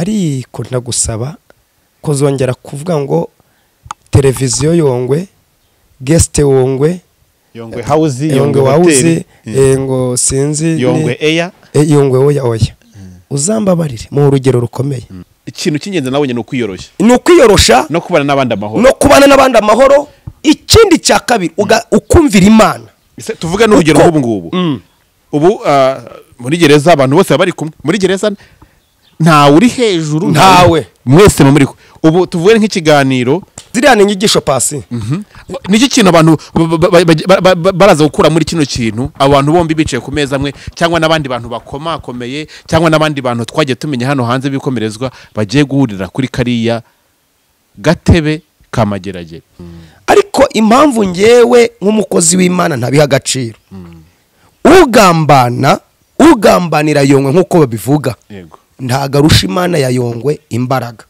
ariko ndagusaba ko zongera kuvuga ngo televiziyo Yongwe, guest Yongwe, Yongwe house, Yongwe house, ngo sinzi Yongwe air, Yongwe oya uzambabarire mu rugero rukomeye. Ikintu cy'ingenzi nabonye no kwiyoroshya, no kubana n'abandi amahoro, ikindi cya kabiri ukumvira Imana. Tuvuga n'urugero nk'ubu ngubu ubu muri gereza abantu bose bari kumwe muri gereza, ntawe uri hejuru, ntawe mwese muri ubu tuvuye nk'ikiganiro ziriya ni inyigisho pasi. Niki kintu abantu baraza gukura muri kino kintu, abantu bombi bicaye ku meza amwe, cyangwa n'abandi bantu bakomakomeye, cyangwa n'abandi bantu twagiye tumenya hano hanze bikomerezwa, bagiye guhurira kuri kariya gatebe kamageragere. Ariko impamvu ngewe nk'umukozi w'Imana ntabiha agaciro, ugambanira Yongwe nk'uko babivuga, ntagarusha Imana ya Yongwe imbaraga.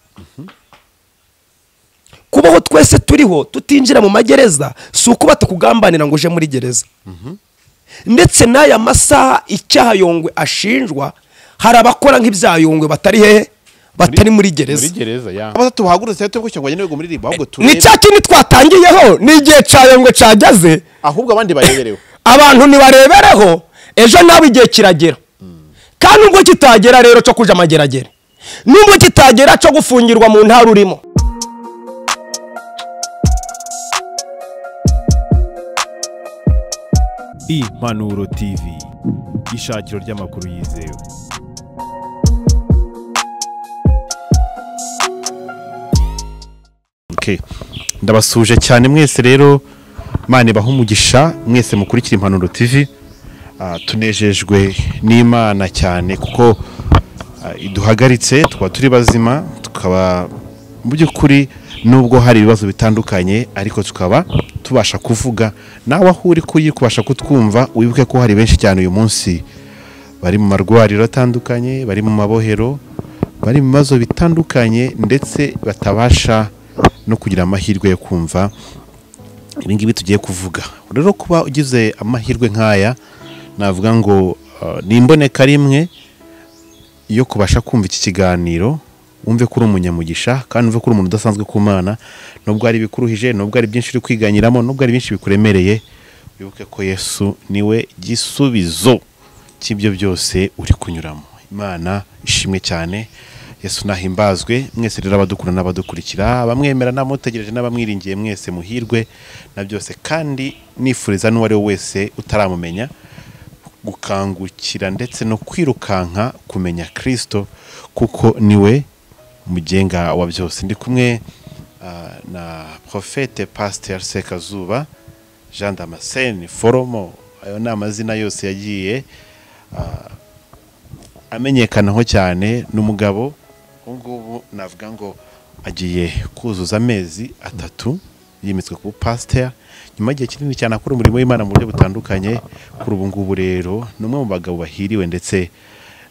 Kubaho twese turiho tutinjira mu magereza si uko batakugambanira ngo uje muri gereza. Ndetse n'aya masaha icyaha Yongwe ashinjwa, hari abakora nk'ibya Yongwe batari hehe, batari muri gereza. Tuhagurutse tubwo ngo nyine muri Niba, ahubwo ni cya kintu twatangiyeho, ni igihe cya Yongwe cyageze, ahubwo abandi barebereho, abantu nibarebereho, ejo nawe igihe kiragera. Kandi ubwo kitagera rero cyo kuja amageragere, nubwo kitagera cyo gufungirwa mu ntara urimo. Impanuro TV, ishakiro ry'amakuru yizewe. Ndabasuje cyane mwese rero, Imana baha umugisha mwese mukurikira Impanuro TV. Tunejejwe n'Imana cyane kuko iduhagaritse, tukaba turi bazima, tukaba mu by'ukuri nubwo hari ibibazo bitandukanye, ariko tukaba tubasha kuvuga. Nawe aho uri kubasha kutwumva, wibuke ko hari benshi cyane uyu munsi bari mu marwariro atandukanye, bari mu mabohero, bari mu bibazo bitandukanye, ndetse batabasha no kugira amahirwe yo kumva ibingibi tugiye kuvuga. Rero kuba ugize amahirwe nk'aya, navuga ngo ni imboneka rimwe yo kubasha kumva iki kiganiro, wumve ko uri umunyamugisha, kandi wumve ko uri umuntu udasanzwe ku Mana. Nubwo ari bikuruhije, nubwo ari byinshi uri kwiganyiramo, nubwo ari byinshi bikuremereye, wibuke ko Yesu niwe gisubizo cy'ibyo byose uri kunyuramo. Imana ishimwe cyane, Yesu nahimbazwe. Mwese rero abadukunda n'abadukurikira, abamwemera n'amutegereje n'abamwiringiye, mwese muhirwe na byose, kandi nifuriza n'uwari wese utaramumenya gukangukira ndetse no kwirukanka kumenya Kristo, kuko niwe mugenga wa byose. Ndi kumwe na Prophète Pasteur Sekazuba Jean Damascene Foromo. Ayo ni amazina yose yagiye amenyekanaho cyane. N'umugabo ngubu navuga ngo agiye kuzuza amezi 3 yimitswe ku pasteur, nyuma y'igihe kinini cyane akora umurimo w'Imana mu buryo butandukanye. Kuri ubu ngubu rero ni umwe mu bagabo bahiriwe ndetse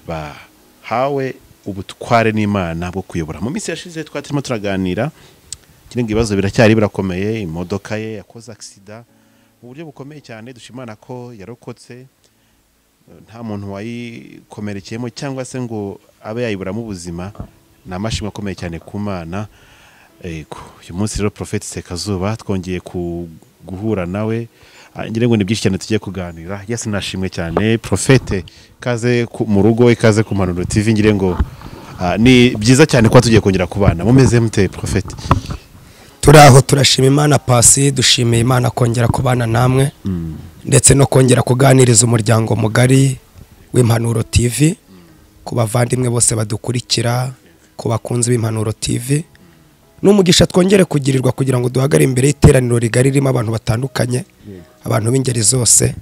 bahawe ubutware n'Imana bwo kuyobora. Mu minsi yashize twatirimo turaganira, kirenga ibibazo biracyari birakomeye. Imodoka ye yakoze accident mu buryo bukomeye cyane, dushimana ko yarokotse, nta muntu wayikomerekeyemo cyangwa se ngo abe yayiburamo ubuzima. Ni amashimwe akomeye cyane ku Mana. Uyu munsi rero Prophète Sekazuba twongeye guhura nawe, ngira ngo ni byinshi cyane tugiye kuganira. Yesu nashimwe cyane Prophète, kaze mu rugo, ikaze ku Impanuro TV. Ngire ngo ni byiza cyane ko tugiye kongera kubana. Mumeze mute Prophète? Turaho, turashima Imana pasi, dushimiye Imana kongera kubana namwe, ndetse no kongera kuganiriza umuryango mugari w'Impanuro TV, ku bavandimwe bose badukurikira, ku bakunzi b'Impanuro TV. N'umugisha twongere kugirirwa kugira ngo duhagare imbere y'iteraniro rigari ririmo abantu batandukanye, abantu b'ingeri zose.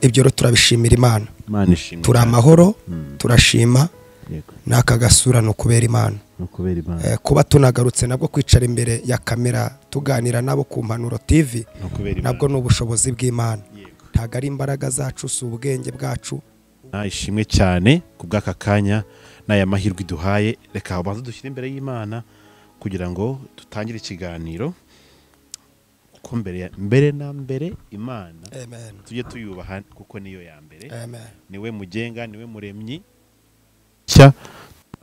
Ibyo rero turabishimira Imana. Turi amahoro, turashima. N'aka gasura no kubera Imana. Kuba tunagarutse nabwo kwicara imbere ya kamera tuganira nabo ku Impanuro TV, nabwo n'ubushobozi bw'Imana. Ntago ari imbaraga zacu, si ubwenge bwacu. Ishimwe cyane ku bw'aka kanya n'aya mahirwe duhaye. Reka abanza dushyire imbere y'Imana kugira ngo dutangire ikiganiro. Ko mbere na mbere Imana tujye tuyubaha, kuko niyo ya mbere. Niwe mugenga, niwe muremyi.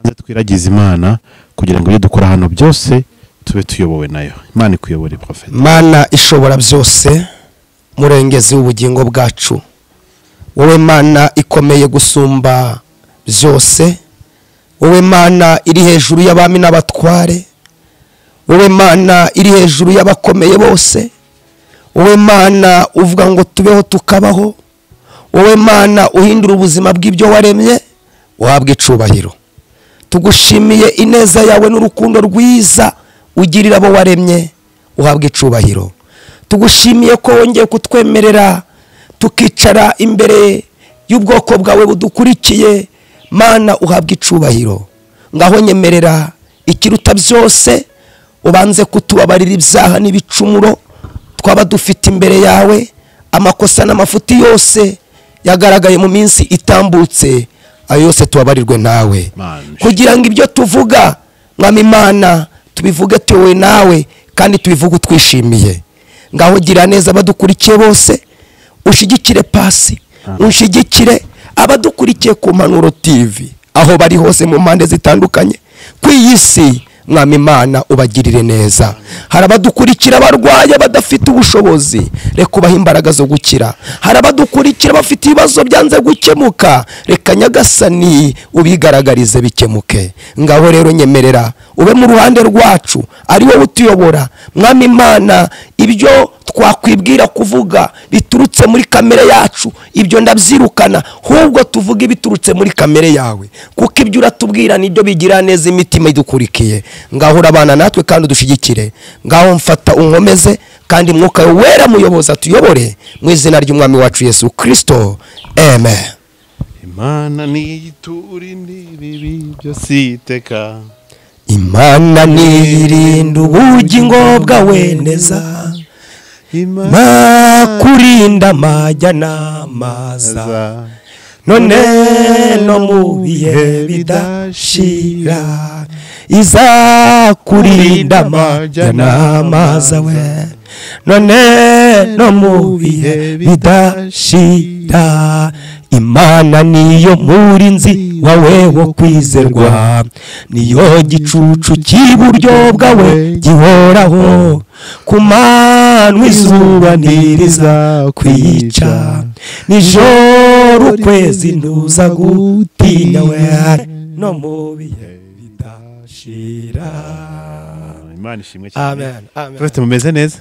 twiragize Imana kugira ngo ibyo dukora hano byose tube tuyobowe nayo. Imana ikuyobore prophet. Mana ishobora byose, murengezi w'ubugingo bwacu, wowe Mana ikomeye gusumba byose, wowe Mana iri hejuru y'abami n'abatware, wowe Mana iri hejuru y'abakomeye bose, wowe Mana uvuga ngo tubeho tukabaho, wowe Mana uhindura ubuzima bw'ibyo waremye, uhabwe icubahiro. Tugushimiye ineza yawe n'urukundo rwiza ugirira abo waremye, uhabwe icubahiro. Tugushimiye ko wongeye kutwemerera tukicara imbere y'ubwoko bwawe budukurikiye, Mana uhabwe icubahiro. Ngaho nyemerera ikiruta byose ubanze kutubabarira ibyaha n'ibicumuro twaba dufite imbere yawe, amakosa n'amafuti yose yagaragaye mu minsi itambutse, ayo yose tubabarirwe nawe, kugira ngo ibyo tuvuga Mwami Imana tubivuge tuwe nawe kandi tubivuge twishimiye. Ngaho gira neza abadukurikiye bose, ushigikire Pasi, ushigikire abadukurikiye ku Impanuro TV aho bari hose mu mpande zitandukanye ku iyi si. Mwami Imana ubagirire neza. Hari abadukurikira barwaye badafite ubushobozi, reka ubahe imbaraga zo gukira. Hari abadukurikira bafite ibibazo byanze gukemuka, reka Nyagasani ubigaragarize bikemuke. Ngaho rero nyemerera ube mu ruhande rwacu, ari wowe utuyobora. Mwami Imana ibyo twakwibwira kuvuga biturutse muri kamere yacu, ibyo ndabyirukana, ahubwo tuvuge biturutse muri kamere yawe, kuko ibyo uratubwira nibyo bigira neza imitima idukurikiye. Ngaho urabana natwe kandi udushigikire. Ngaho mfata unkomeze, kandi Mwuka wera muyoboza tuyobore, mu izina ry'Umwami wacu Yesu Kristo, amen. Imana niturinde ibibi byose iteka, Imana nirinda ubugingo bwawe neza, makurinda amajya n'amaza, none no mu bihe bidashira, izakurinda amajya n'amaza we, none no mu bihe bidashira. Imana niyo murinzi wawe wo kwizerwa, niyo gicucu cy'iburyo bwawe gihoraho, ku manywa izuba ntiriza kwica, nijoro ukwezi ntuza gutinya we, no mu bihe bidashira. Imana ishimwe cyane. Amen, amen. Prophet mumeze neza?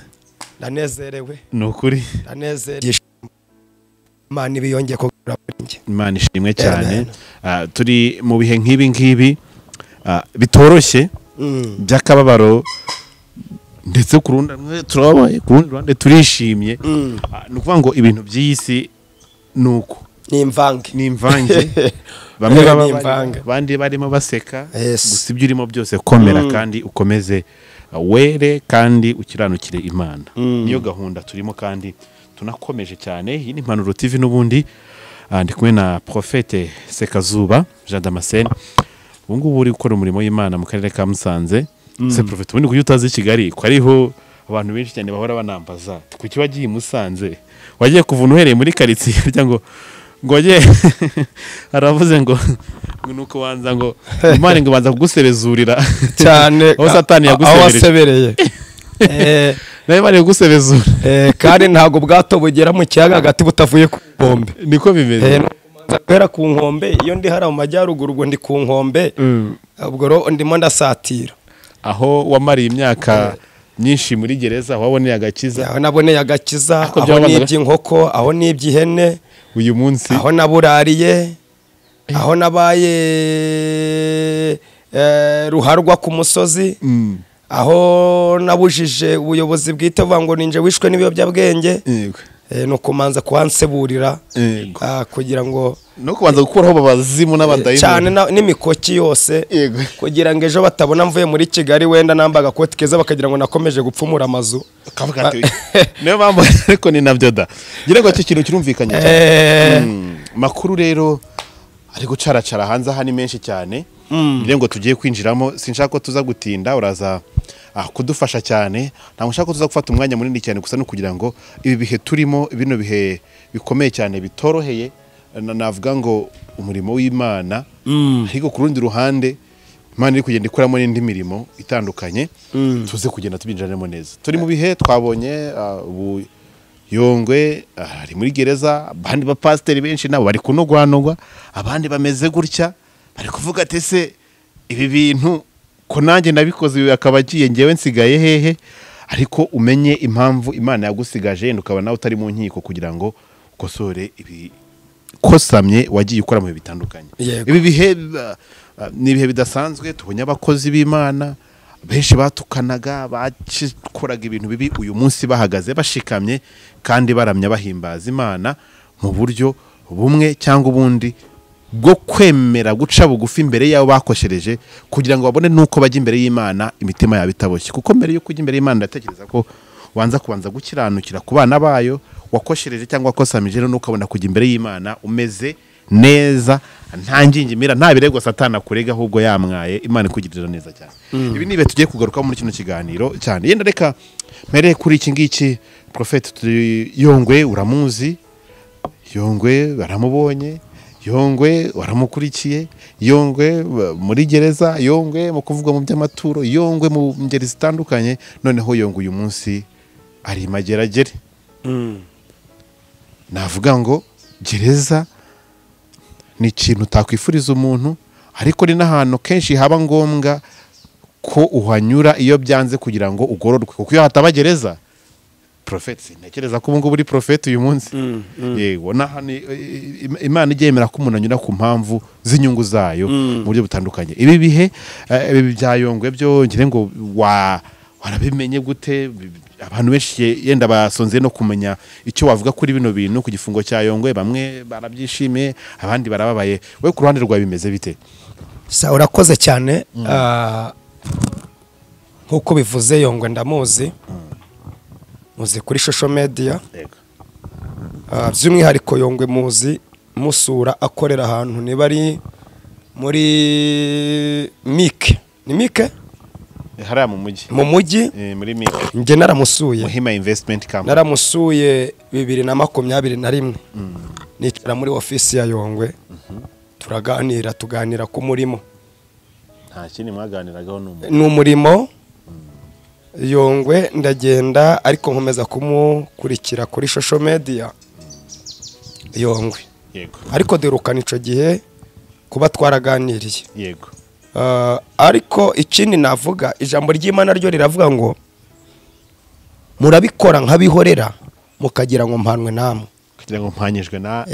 Ndanezerewe. Nukuri. Ndanezerewe. Imana ibiyongeye kugura nje. Imana ishimwe cyane. Turi mu bihe nk'ibi bitoroshye by'akababaro, ndetse ku rundi turabaye, ku rundi ruhande turishimye. Ni ukuvuga ngo ibintu by'isi nuko ni imvange. Bamwe abandi barimo baseka, gusa ibyo urimo byose komera kandi ukomeze were kandi ukiranukire Imana. Niyo gahunda turimo kandi tunakomeje cyane. Iyi ni Impanuro TV n'ubundi ndi kumwe na Prophete Sekazuba Jean Damascene. Ubu ngubu uri gukora umurimo w'Imana mu karere ka Musanze. Se Prophet ubundi kuyo utazi Kigali ko ariho abantu benshi cyane bahora banambaza kuki wagiye Musanze, wagiye kuvuna uhereye muri quartier burya ngo ngoye aravuze ngo nuko wanza ngo Imana ngo banza kuguserezurira cyane aho Satani yagusebereye. Naye bari gusebezura kandi ntago bwato bugera mu kiyaga hagati butavuye ku nkombe. Niko bimeze. Kwera ku nkombe, iyo ndi hara mu majyaruguru ngo ndi ku nkombe, ubwo ro ndimo ndasatira. Aho wamariye imyaka myinshi muri gereza, waboneye agakiza. Aho naboneye agakiza, aho n'iby'inkoko, aho n'iby'ihene, uyu munsi aho naburariye, aho nabaye ruharwa ku musozi, aho nabujije ubuyobozi bwite vuga ngo ninje wishwe n'ibiyobyabwenge. No kumanza kwanseburira kugira ngo no kubanza gukuraho babazimu n'abadayimo cyane n'imikoki yose, kugira ngo ejo batabona mvuye muri Kigali wenda nambaga koti keza bakagira ngo nakomeje gupfumura amazu. Kavuga ati niyo mpamvu ariko ni nabyo da ngira ngo cyo kintu kirumvikanye. Makuru rero ari gucaracara hanze aha ni menshi cyane, ngira ngo tugiye kwinjiramo. Sinshaka ko tuza gutinda, uraza kudufasha cyane. Nta mushaka ko tuza gufata umwanya munini cyane, gusa no kugira ngo ibi bihe turimo, bino bihe bikomeye cyane bitoroheye, navuga ngo umurimo w'Imana, ariko ku rundi ruhande Imana iri kugenda ikoramo n'indi mirimo itandukanye tuze kugenda tubinjiramo neza. Turi mu bihe twabonye ubu Yongwe ari muri gereza, abandi ba pasiteri benshi nabo bari kunogwanogwa, abandi bameze gutya bari kuvuga ati se ibi bintu ko nanjye nabikoze akaba agiye ngewe nsigaye hehe. Ariko umenye impamvu Imana yagusigaje yenda ukaba nawe utari mu nkiko kugira ngo ukosore ibi kosamye wagiye ukora mu bitandukanye. Ibi bihe ni ibihe bidasanzwe, tubonye abakozi b'Imana benshi batukanaga, bakoraga ibintu bibi, uyu munsi bahagaze bashikamye kandi baramya bahimbaza Imana mu buryo bumwe cyangwa ubundi bwo kwemera guca bugufi imbere yabo bakoshereje kugira ngo babone nuko bajya imbere y'Imana imitima yabo itaboshye. Kuko mbere yo kujya imbere y'Imana ndatekereza ko kubanza gukiranukira ku bana bayo wakoshereje cyangwa wakosamije, no ukabona kujya imbere y'Imana umeze neza, nta ngingimira, nta birego Satani akurega, ahubwo yamwaye Imana ikugirira neza cyane. Ibi nibe tugiye kugaruka muri kino kiganiro cyane. Yenda reka mpere kuri iki ngiki. Prophet Yongwe uramuzi, Yongwe baramubonye, Yongwe waramukurikiye, Yongwe muri gereza, Yongwe mu kuvuga mu by'amaturo, Yongwe mu ngeri zitandukanye. Noneho Yongwe uyu munsi ari mageragere. Navuga ngo gereza ni ikintu utakwifuriza umuntu, ariko ni n'ahantu kenshi haba ngombwa ko uhanyura iyo byanze kugira ngo ugororwe. Kuko iyo hataba gereza, Prophet ntekereza ko ubungubu uri prophet uyu munsi. Yego Imana igemera ko umuntu anyura ku mpamvu z'inyungu zayo mu buryo butandukanye. Ibi bihe bya Yongwe byo ngire ngo warabimenye gute? Abantu benshi yenda basonze no kumenya icyo wavuga kuri bino bintu ku gifungo cya Yongwe, bamwe barabyishimiye, abandi barababaye. We ku ruhande rwawe bimeze bite? Urakoze cyane. Nkuko bivuze Yongwe ndamuzi, muzi kuri social media. By'umwihariko Yongwe muzi musura akorera ahantu niba ari muri Mike, ni Mike hariya mu mujyi muri Mike. Nge naramusuye Muhima Investment Company, naramusuye 2021 nicara muri office ya Yongwe tuganira ku murimo. Nta kindi mwaganiragaho n'umurimo. Yongwe ndagenda ariko nkomeza kumukurikira kuri social media. Yongwe yego, ariko derukana ico gihe kuba twaraganiriye. Yego. Ariko ikindi navuga, ijambo ry'Imana ryo riravuga ngo murabikora nk'abihorera mukagira ngo mpanwe namwe, kugira ngo mpanyijwe na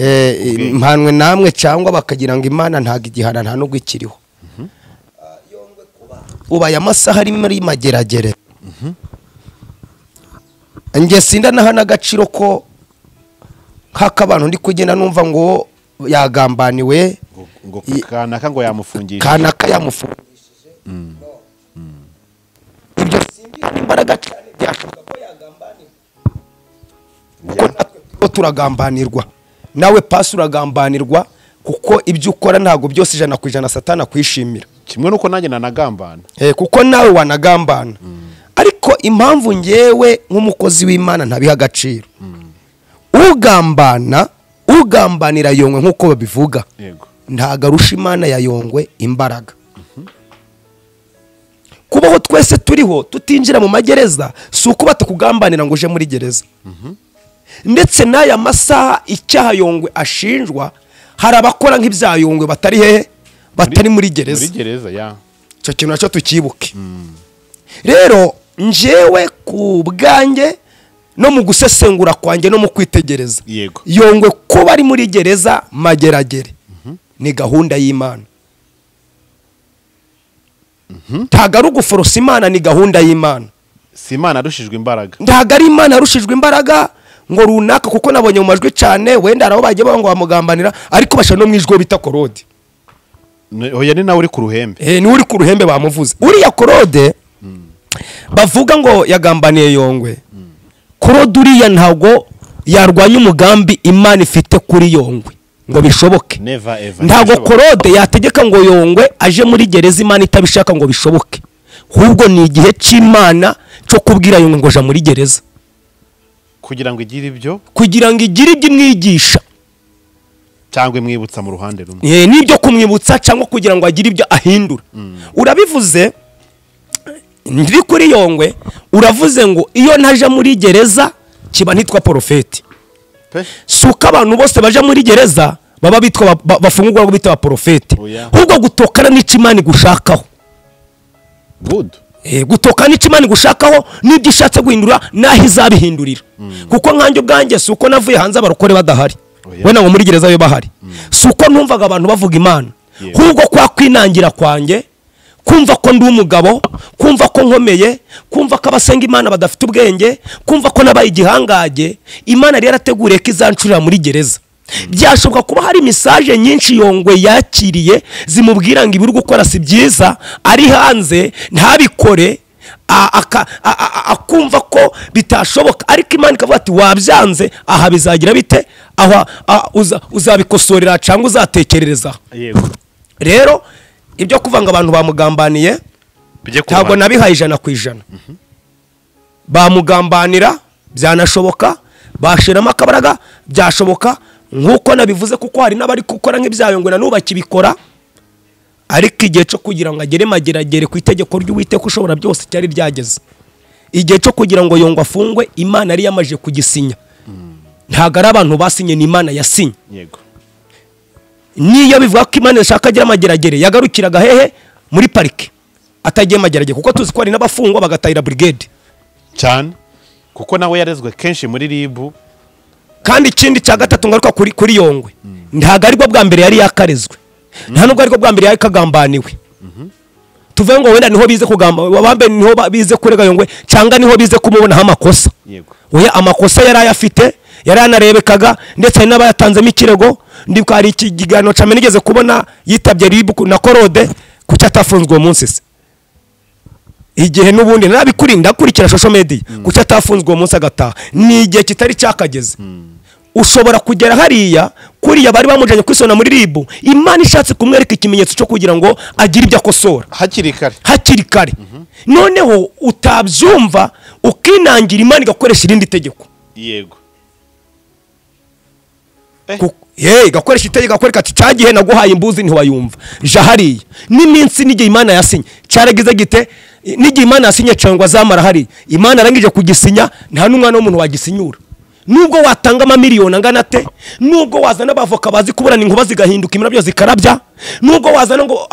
mpanwe namwe, cyangwa bakagira ngo Imana ntago igihana nta nubwo ikiriho. Yongwe kuba ubaye amasaha ari muri mageragere. Nge sinda nahana agaciro ko nk'akabantu ndi kugenda numva ngo yagambaniwe, ngo kanaka ngo yamufungishije, kanaka yamufungishije. Ibyo simbi imbaraga cyane byashoboka ko yagambanirwa. Kuko natwe turagambanirwa, nawe pasi uragambanirwa, kuko ibyo ukora ntago byose 100% Satani akwishimira. Kimwe nuko nanjye nanagambana. Kuko nawe wanagambana. Ariko impamvu ngewe nk'umukozi w'Imana ntabiha agaciro, ugambanira Yongwe nk'uko babivuga, ntago arusha Imana ya Yongwe imbaraga. Kubaho twese turiho tutinjira mu magereza si uko batakugambanira ngo uje muri gereza. Ndetse n'aya masaha icyaha Yongwe ashinjwa, hari abakora nk'ibya Yongwe batari hehe, batari muri gereza. Muri gereza ya cyo kintu nacyo tukibuke. Rero njewe ku bwanjye no mu gusesengura kwanjye no mu kwitegereza, Yongwe kuba ari muri gereza mageragere ni gahunda y'Imana. Ntago ari uguforosa Imana, ni gahunda y'Imana. Si Imana arushijwe imbaraga. Ntago ari Imana arushijwe imbaraga ngo runaka, kuko nabonye mu majwi cyane wenda araho bagiye ngo bamugambanira, ariko basha no mwijwe bita Korode. Oya ni nawe uri ku ruhembe. Ni uri ku ruhembe bamuvuze. Uriya Korode bavuga ngo yagambaniye Yongwe. Korode uriya ntago yarwanya umugambi Imana ifite kuri Yongwe ngo bishoboke. Ntago Korode yategeka ngo Yongwe aje muri gereza Imana itabishaka ngo bishoboke. Ahubwo ni igihe cy'Imana cyo kubwira Yongwe ngo ja muri gereza, kugira ngo igire ibyo, kugira ngo igire ibyo imwigisha. cyangwa imwibutsa mu ruhande rumwe n'ibyo kumwibutsa cyangwa kugira ngo agire ibyo ahindura. Urabivuze ndi kuri Yongwe, uravuze ngo iyo ntaje muri gereza kiba ntitwa porofeti. Suko abantu bose baje muri gereza baba bitwa bafungurwa ngo bitwa porofeti. Ahubwo gutokana n'icimani gushakaho. Good. Gutokana n'icimani gushakaho n'ibyo ishatse guhindura naho izabihindurira. Kuko nkanjye ubwanjye suko navuye hanze abarokore badahari. Wena ngo muri gereza yo bahari. Suko ntumvaga abantu bavuga Imana. Ahubwo kwa kwinangira kwanjye, kumva ko ndi umugabo, kumva ko nkomeye, kumva ko abasenga Imana badafite ubwenge, kumva ko nabaye igihangage, Imana yari yarateguriye ko izancurira muri gereza. Byashoboka kuba hari message nyinshi Yongwe yakiriye zimubwira ngo ibiri gukora si byiza, ari hanze ntabikore, akumva ko bitashoboka, ariko Imana ikavuga ati wabyanze, aha bizagira bite, aho uzabikosorera cyangwa uzatekerereza. Yego. Rero ibyo kuvanga abantu bamugambaniye ntabwo nabihaye 100%. Bamugambanira byanashoboka, bashiramo akabaraga byashoboka, nkuko nabivuze, kuko hari n'abari gukora nk'ibyayo ngo nanubaki bikora, ariko igihe cyo kugira ngo agere mageragere ku itegeko ry'Uwiteka ushobora byose cyari ryageze. Igihe cyo kugira ngo Yongwe afungwe Imana yari yamaje kugisinya. Ntago ari abantu basinye, ni Imana yasinye. Yego. Niyo bivuga ko Imana ishaka agira mageragere yagarukiraga hehe muri parike atagiye mageragere, kuko tuzi ko ari n'abafungwa bagatayira brigade cyane, kuko nawe yarezwe kenshi muri ribu. Kandi ikindi cya gatatu ngaruka kuri Yongwe, ntago ariko bwa mbere yari yakarezwe, nta nubwo ariko bwa mbere yari kagambaniwe. Tuvuge ngo wenda niho bize kugamba, babambe niho bize kurega Yongwe, cyangwa niho bize kumubonaho amakosa. Yego. Oya, amakosa yari ayafite, yari anarebekaga, ndetse n'abayatanzemo ikirego. Ndibuka hari ikiganiro cyane nigeze kubona yitabye ribu na korode kuki atafunzwe uwo munsi se. Igihe n'ubundi nabikurinda kurikira social media kuki atafunzwe uwo munsi agataha, ni igihe kitari cyakageze. Ushobora kugera hariya kuriya bari bamujanye kwisona muri ribu, Imana ishatse kumwereka ikimenyetso cyo kugira ngo agire ibyo akosora hakiri kare. Noneho utabyumva ukinangira, Imana igakoresha irindi tegeko. Yego. Gakoresha itegeko, gakoreka ati cyagihe naguhaye imbuzi ntiwayumva, jahariya n'iminsi n'igihe Imana yasinye cyaragize gite, n'igihe Imana yasinye cyangwa zamara hari Imana arangije kugisinya, nta n'umwana w'umuntu wagisinyura. Nubwo watanga amamiliyoni angana te, nubwo wazana abavoka bazi kuburana inkuba zigahinduka imira byo zikarabya, nubwo wazana ngo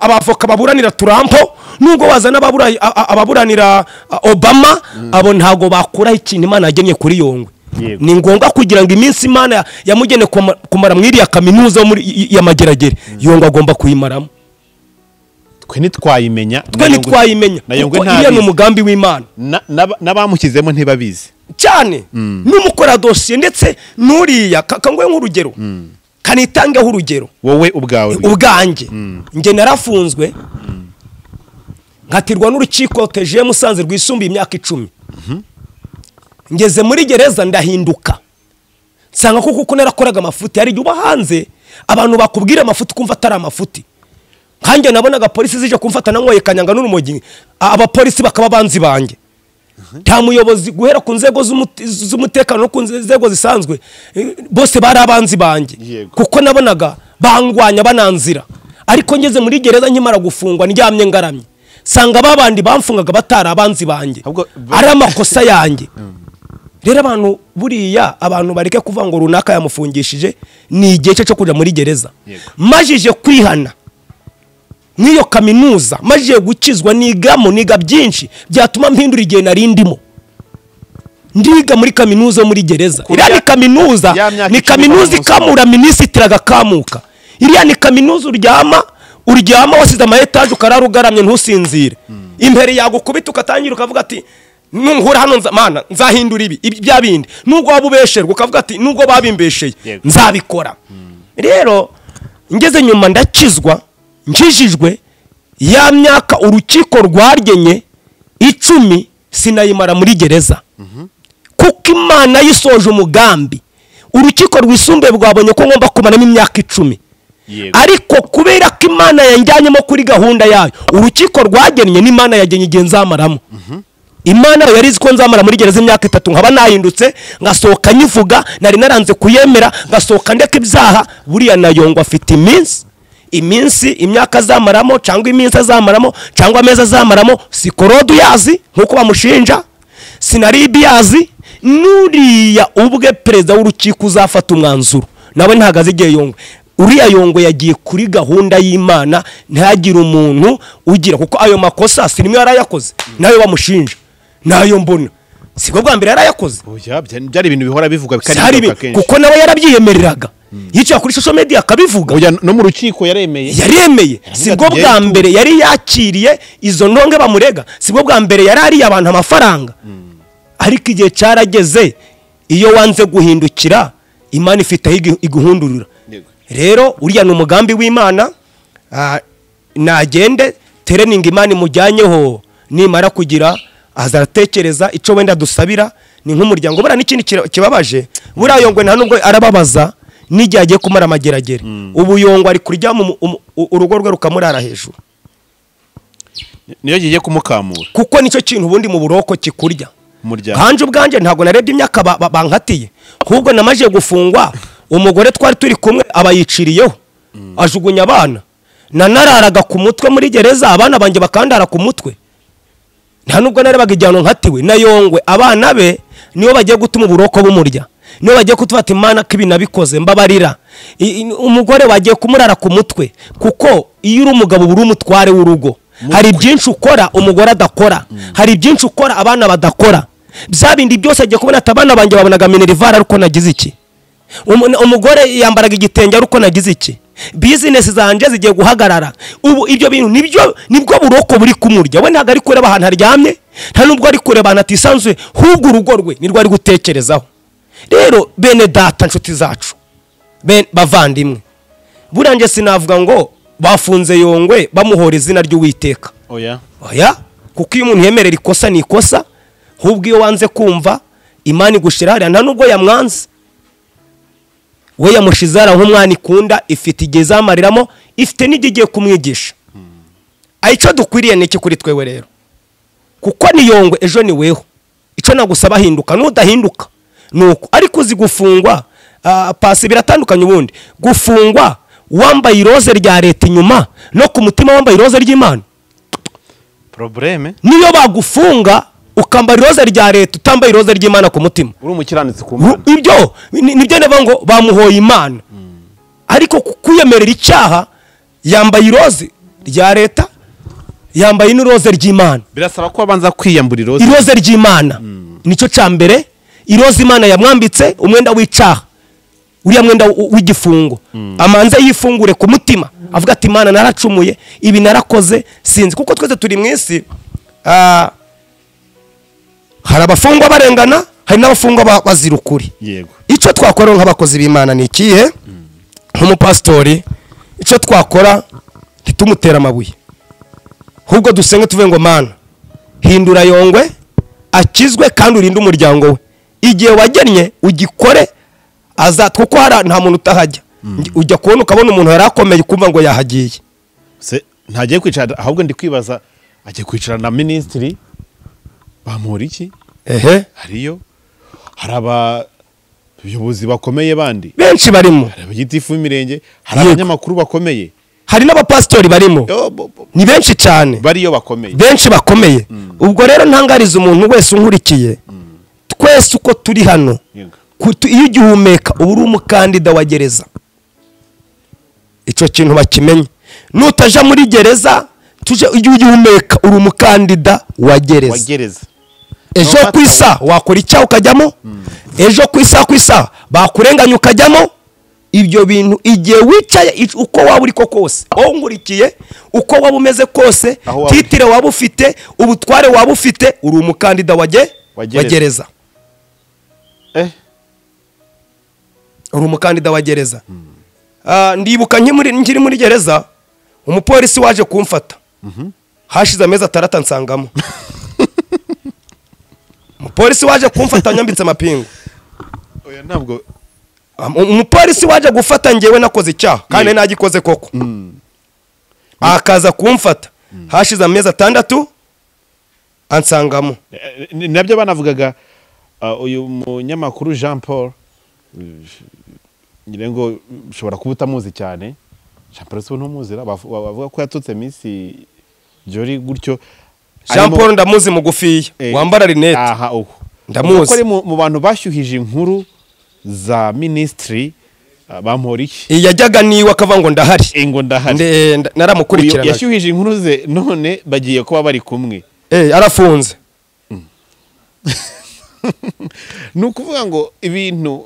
abavoka baburanira Trump, nubwo wazana ababuranira Obama, abo ntago bakuraho ikintu Imana yagenye kuri Yongwe. Ni ngombwa kugira ngo iminsi Imana yamugene kumara mwiri ya kaminuza muri ya mageragere, Yongwe agomba kuyimaramo. Twe nitwayimenya, kuko iya n'umugambi w'Imana, n'abamukizemo ntibabizi cyane. N'umukora dossier ndetse nuriya kangwe nk'urugero, kanitangeho urugero wowe ubwanjye. Nge narafunzwe ngatirwa n'urukiko THEOGENE Musanze rwisumbuye imyaka 10. Ngeze muri gereza ndahinduka, nsanga kuko narakoraga amafuti. Hari igihe uba hanze abantu bakubwira amafuti kumva atari amafuti. Kanjye nabonaga polisi zije kumfata nangoye kanyanga n'urumogi, abapolisi bakaba banzi banjye. Nta muyobozi guhera ku nzego z'umutekano no ku nzego zisanzwe, bose bari abanzi banjye, kuko nabonaga bangwanya bananzira. Ariko ngeze muri gereza nkimara gufungwa ndyamye ngaramye, sanga babandi bamfungaga batari abanzi banjye, ari amakosa yanjye. Rero abantu buriya abantu bareke kuvuga ngo runaka yamufungishije, ni igihe cyo kujya muri gereza. Majije kwihana niyo kaminuza, majije gukizwa, niga byinshi byatuma mpindura igihe narindimo. Ndiga muri kaminuza muri gereza. Iriya ni kaminuza, ni kaminuza ikamura minisitiri agakamuka. Iriya ni kaminuza uryama wasize amaetaje ukarara ugaramye ntusinzire. Imbere yagukubita ukatangira ukavuga ati nunkura hano Mana nzahindura ibi bya bindi, nubwo wabubesherwa ukavuga ati nubwo babimbesheye nzabikora. Rero ngeze nyuma ndakizwa, njijijwe, ya myaka urukiko rwaryenye 10 sinayimara muri gereza. Kuko Imana yisoje umugambi, urukiko rwisumbuye rwabonye ko ngomba kumaramo imyaka 10. Ariko kubera ko Imana yanjyanyemo kuri gahunda yayo, urukiko rwagennye n'Imana yagenye igihe nzamaramo. Imana yari izi ko nzamara muri gereza imyaka 3 nkaba nahindutse ngasohoka nyivuga nari naranze kuyemera ngasohoka ndeka ibyaha buriya na Yongwe afite iminsi imyaka azamaramo cyangwa iminsi azamaramo cyangwa ameza azamaramo sikorodu yazi nkuko bamushinja sinaribi yazi nuriya ubwe perezida w'urukiko uzafata umwanzuro nawe ntagaze igihe Yongwe uriya Yongwe yagiye kuri gahunda y'Imana ntagire umuntu ugira kuko ayo makosa sinimwe yarayakoze nayo bamushinja nayo mbona siko bwa mbere yarayakoze oya byari ibintu bihora bivuga bikari kenshi kuko nawe yarabyiyemereraga yicaye kuri social media akabivuga oya no mu rukiko yaremeye sibwo bwa mbere yari yakiriye izo ndonge bamurega sibwo bwa mbere yari ari abantu amafaranga ariko igihe cyarageze iyo wanze guhindukira Imana ifite iguhundurira rero uriya ni umugambi w'Imana nagende training Imana imujyanyeho nimara kugira azaratekereza ico wenda dusabira ni nk'umuryango bara n'ikindi kibabaje buriya Yongwe nta nubwo arababaza n'igihe agiye kumara amageragere ubu Yongwe ari kurya urugo rwe rukamurara hejuru niyo giye kumukamura kuko nicyo kintu ubundi mu buroko kikurya kanje ubwanje ntago narebye imyaka bankatiye ahubwo namaje gufungwa umugore twari turi kumwe abayiciriyeho ajugunya abana nanararaga ku mutwe muri gereza abana banje bakandara ku mutwe nta nubwo narebaga ijyano nkatiwe na Yongwe abana be niyo bagiye gutuma uburoko bumurya niyo bagiye kutufata Imana kibi nabikoze mbabarira umugore wagiye kumurara ku mutwe kuko iyo uri umugabo buri umutware w'urugo hari byinshi ukora umugore adakora hari byinshi ukora abana badakora byabindi byose agiye kubona atabana banje babonaga minerivara ariko nagize iki umugore yambaraga igitenge ariko nagize iki business zanje zigiye guhagarara ubu ibyo bintu nibwo buroko buri kumurya we ntago ari kureba ahantu haryamye nta nubwo ari kureba ahantu atisanzwe hubwo urugo rwe nirwo ari gutekerezaho rero bene data nshuti zacu bavandimwe burange sinavuga ngo bafunze Yongwe bamuhora izina ry'Uwiteka oya kuko iyo umuntu yemerera ikosa ni ikosa hubwo iyo wanze kumva Imana igushira hariya nta nubwo yamwanze we yamushizara nk'umwana ikunda ifite igihe zamariramo ifite n'igiye kumwigisha ayico dukwiriye n'iki kuri twewe rero kuko ni Yongwe ejo ni weho ico nagusaba hinduka nudahinduka nuko ariko uzi gufungwa pasi biratandukanye ubundi gufungwa wambaye iroze rya leta inyuma no ku mutima wambaye iroze ry'Imana probleme niyo bagufunga ukambara iroze rya leta utambaye iroze ry'Imana ku mutima uri umukiranitsi ku Mana ibyo nibyo neva ngo bamuhoye Imana ariko kuyemerera icyaha yambaye iroze rya leta yambaye n'iroze ry'Imana birasaba ko abanza kwiyambura iroze ry'Imana nico cyambere iroze Imana yamwambitse umwenda w'icyaha uriya mwenda w'igifungo amanze yifungure ku mutima avuga ati Imana naracumuye ibi narakoze sinzi kuko twese turi mwisi hari abafungwa barengana hari n'abafungwa bazira ukuri yego icyo twakora nk'abakozi b'Imana ni ikihe nk'umupastori icyo twakora ntitumutera amabuye ahubwo dusenge tuve ngo Mana hindura Yongwe akizwe kandi urinde umuryango we igihe wagennye ugikore kuko hari nta muntu utahajya ujya kubona ukabona umuntu yarakomeye kumva ngo yahagiye se ntagiye kwicara ahubwo ndi kwibaza agiye kwicara na ministry bamura iki hariyo hari abayobozi bakomeye bandi benshi barimo abagitifu b'imirenge hari abanyamakuru bakomeye hari n'abapastori barimo ni benshi cyane bariyo bakomeye benshi bakomeye ubwo rero ntangariza umuntu wese unkurikiye twese uko turi hano iyo ugihumeka uba uri umukandida wa gereza icyo kintu bakimenye nutaja muri gereza iyo ugihumeka uri umukandida wa gereza ejo ku isa wakora icyaha ukajyamo ejo ku isa bakurenganya ukajyamo ibyo bintu igihe wicaye uko waba uri ko kose aho nkurikiye uko waba umeze kose titire waba ufite ubutware waba ufite uri umukandida wa gereza uri umukandida wa gereza ndibuka nkiri muri gereza umupolisi waje kumfata hashize amezi 6 nsangamo umupolisi waje kumfata nyambitse amapingu oya ntabwo umupolisi waje gufata ngewe nakoze icyaha kandi nagikoze koko akaza kumfata hashize amezi 6 ansangamo nabyo banavugaga uyu munyamakuru Jean Paul nyirengo ushobora kuba utamuzi cyane Jean Paul se ntumuzi bavuga ko yatutse Miss Jori gutyo Jean Paul ndamuzi mugufiya wambara rinete aha uko ndamuzi ko mu bantu bashyuhije inkuru za ministry bamporiki yajyaga niwe akavango ndahari ngo ndahari naramukurikirana yashyuhije inkuru ze none bagiye kuba bari kumwe arafunze nukuvuga ngo ibintu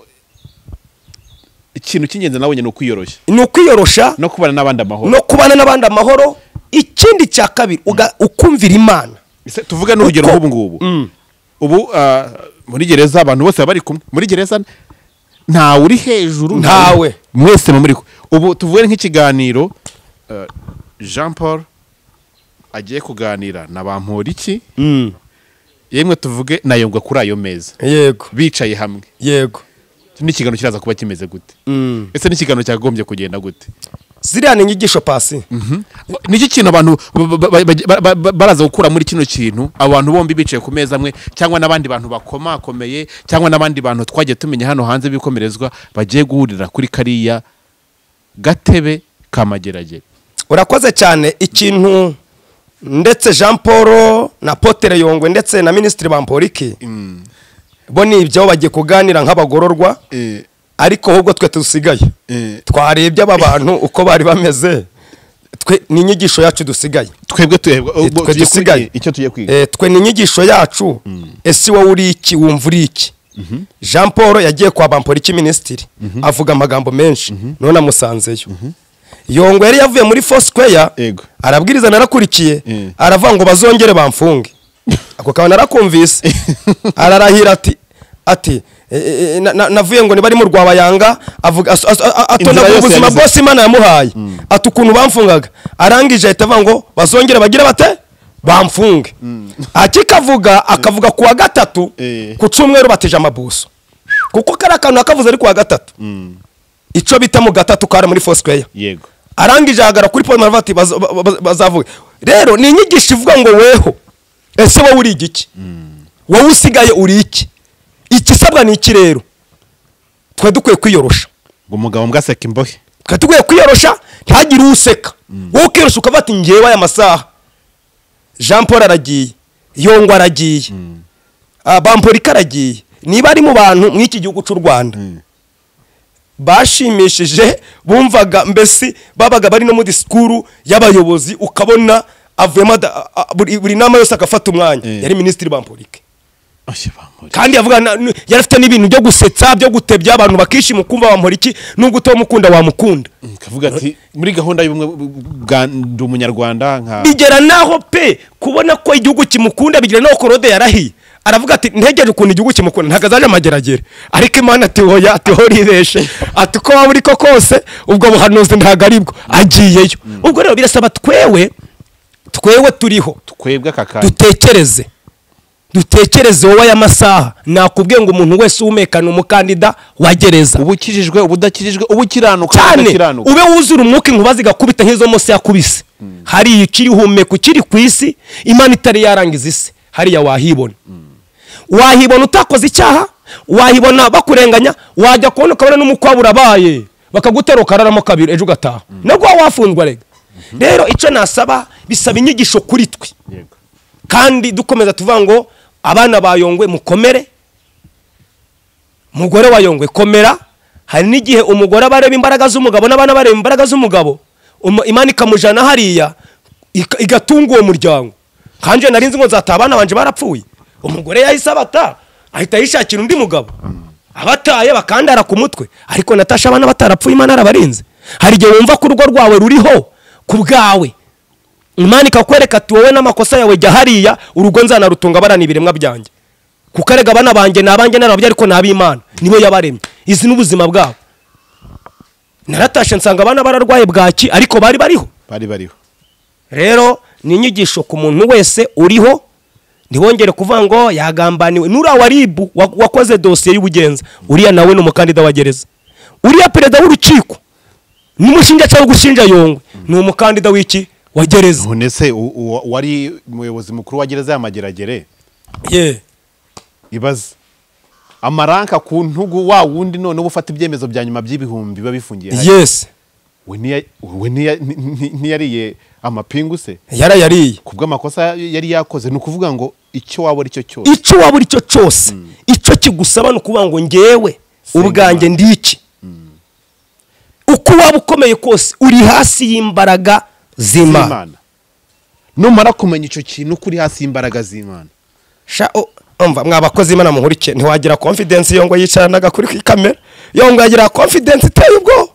ikintu cy'ingenzi nabonye no kwiyorosha no kubana n'abandi amahoro ikindi cya kabiri ukumvira Imana tuvuga n'urugero nk'ubu ngubu ubu muri gereza abantu bose bari kumwe muri gereza nta uri hejuru ntawe mwese muri ubu tuvuge nk'ikiganiro Jean Paul agiye kuganira na bamporiki yemwe tuvuge na Yongwe kuri ayo meza yego bicaye hamwe yego n'ikiganiro kiraza kuba kimeze gute ese n'ikiganiro cyagombye kugenda gute ziriya ni inyigisho pasi niki kintu abantu baraza gukura muri kino kintu abantu bombi bicaye ku meza amwe cyangwa n'abandi bantu bakomakomeye cyangwa n'abandi bantu twagiye tumenya hano hanze bikomerezwa bagiye guhurira kuri kariya gatebe kamageragere urakoze cyane ikintu ndetse Jean Paul na Potere Yongwe ndetse na Ministre Bamporiki bo ni ibyo bagiye kuganira nk'abagororwa ariko ahubwo twe dusigaye twarebye aba bantu uko bari bameze twe ni inyigisho yacu dusigaye twebwe dusigaye icyo tugiye kwiga twe ni inyigisho yacu ese wowe uri iki wumva uri iki Jean Paul yagiye kwa Bamporiki Ministry avuga amagambo menshi none amusanzeyo Yongwe yari yavuye muri Foursquare arabwiriza narakurikiye aravuga ngo bazongere bamfunge ako kawa narakumvise ararahira ati navuye ngo nibari mu Rwabayanga avuga atonda ubuzima bwose Imana yamuhaye ati ukuntu bamfungaga arangije ahita avuga ngo bazongere bagira bate bamfunge akavuga kuwa gatatu ku cyumweru bateje amabuso kuko karakantu akavuze ari kuwa gatatu ico bita mu gatatu kara muri Foursquare yego arangije agara kuri Paul Marvati bazavuga rero ni inyigisho ivuga ngo weho ese wowe uri igiki wowe usigaye uri iki ikisabwa ni iki rero twe dukwiye kwiyorosha ngo umugabo mbwaseka imbohe twe dukwiye kwiyorosha ntagire useka wowe ukirosha ukavata ngewe aya masaha Jean Paul aragiye Yongwe aragiye Bamporiki aragiye niba ari mu bantu mw'iki gihugu cy'u Rwanda bashimishije bumvaga mbese babaga bari no mu disikuru y'abayobozi ukabona avuyemo buri nama yose agafata umwanya yari Ministre Bamporiki kandi yavuga yarafite n'ibintu byo gusetsa byo gutebya abantu bakishima kumva Bamporiki nubwo utomukunda wamukunda kavuga ati muri gahunda y'ubumwe bwa umunyarwanda nka bigera naho pe kubona ko igihugu kimukunda bigera naho korode yarahiye aravuga ati ntegereje ukuntu igihugu kimukunda ntagazaje amageragere ariko Imana ati hoya ati horibeshe ati ko waburi ko kose ubwo buhanuzi ntagaribwo agiyeyo ubwo rero birasaba twewe turiho twebwe akakanya dutekereze wowe y'amasaha nakubwiye ngo umuntu wese umekana umukandida wagereza ubukijijwe ubudakijijwe ubukiranuka cyane ube wuzura umwuka inkuba zigakubita nk'izo mose yakubise hari ikiri humeka ukiri ku isi Imana itari yarangiza isi hariya wahibona utakoze icyaha wahibona bakurenganya wajya kubona ukabona n'umukwabu urabaye bakagutera ukararamo kabiri ejo ugataha nabwo wafunzwe rega rero icyo nasaba bisaba inyigisho kuri twe kandi dukomeza tuvuga ngo abana ba Yongwe mukomere mugore wa Yongwe komera hari n'igihe umugore abareba imbaraga z'umugabo n'abana bareba imbaraga z'umugabo Imana ikamujana hariya igatunga uwo muryango kanje narinzi ngo nzatabana banje barapfuye umugore yahise abata ahita yishakira undi mugabo abataye bakandara ku mutwe ariko Natasha abana batarapfuye Imana arabarinze hari igihe wumva ko urugo rwawe ruriho ku bwawe Imana ikakwereka ati wowe n'amakosa yawe jya hariya urugo nzana rutunga barana ibiremwa byanjye kukarega abana banjye nabanjye narabye ariko nab'Imana nibo yabaremye izi n'ubuzima bwabo naratashe nsanga abana bararwaye bwaki ariko bari bariho rero ni inyigisho ku muntu wese uriho ntibongere kuvuga ngo yagambaniwe nura waribu wakoze dosiye y'ubugenza uriya nawe n'umukandida wa gereza uriya perezida w'urukiko n'umushinja cyangwa gushinja Yongwe ni umukandida w'iki wa gereza. none se wari umuyobozi mukuru wa gereza y'amageragere ibaze amaranka ku ntugu wa wundi none ubufata ibyemezo bya nyuma by'ibihumbi biba bifungiye yes we ntiyariye amapingu se yarayariye kubw'amakosa yari yakoze ni ukuvuga ngo icyo waba icyo cyose icyo kigusaba ni ukuvuga ngo ngewe ubwanjye ndiki uko waba ukomeye kose uri hasi y'imbaraga z'Imana. numara kumenya icyo kintu kuri hasi y'imbaraga z'Imana umva mwabakozi Imana muhurike ntiwagira confidence yo ngo yicaranaga kuri kamera yo ngo agira confidence iteye ubwo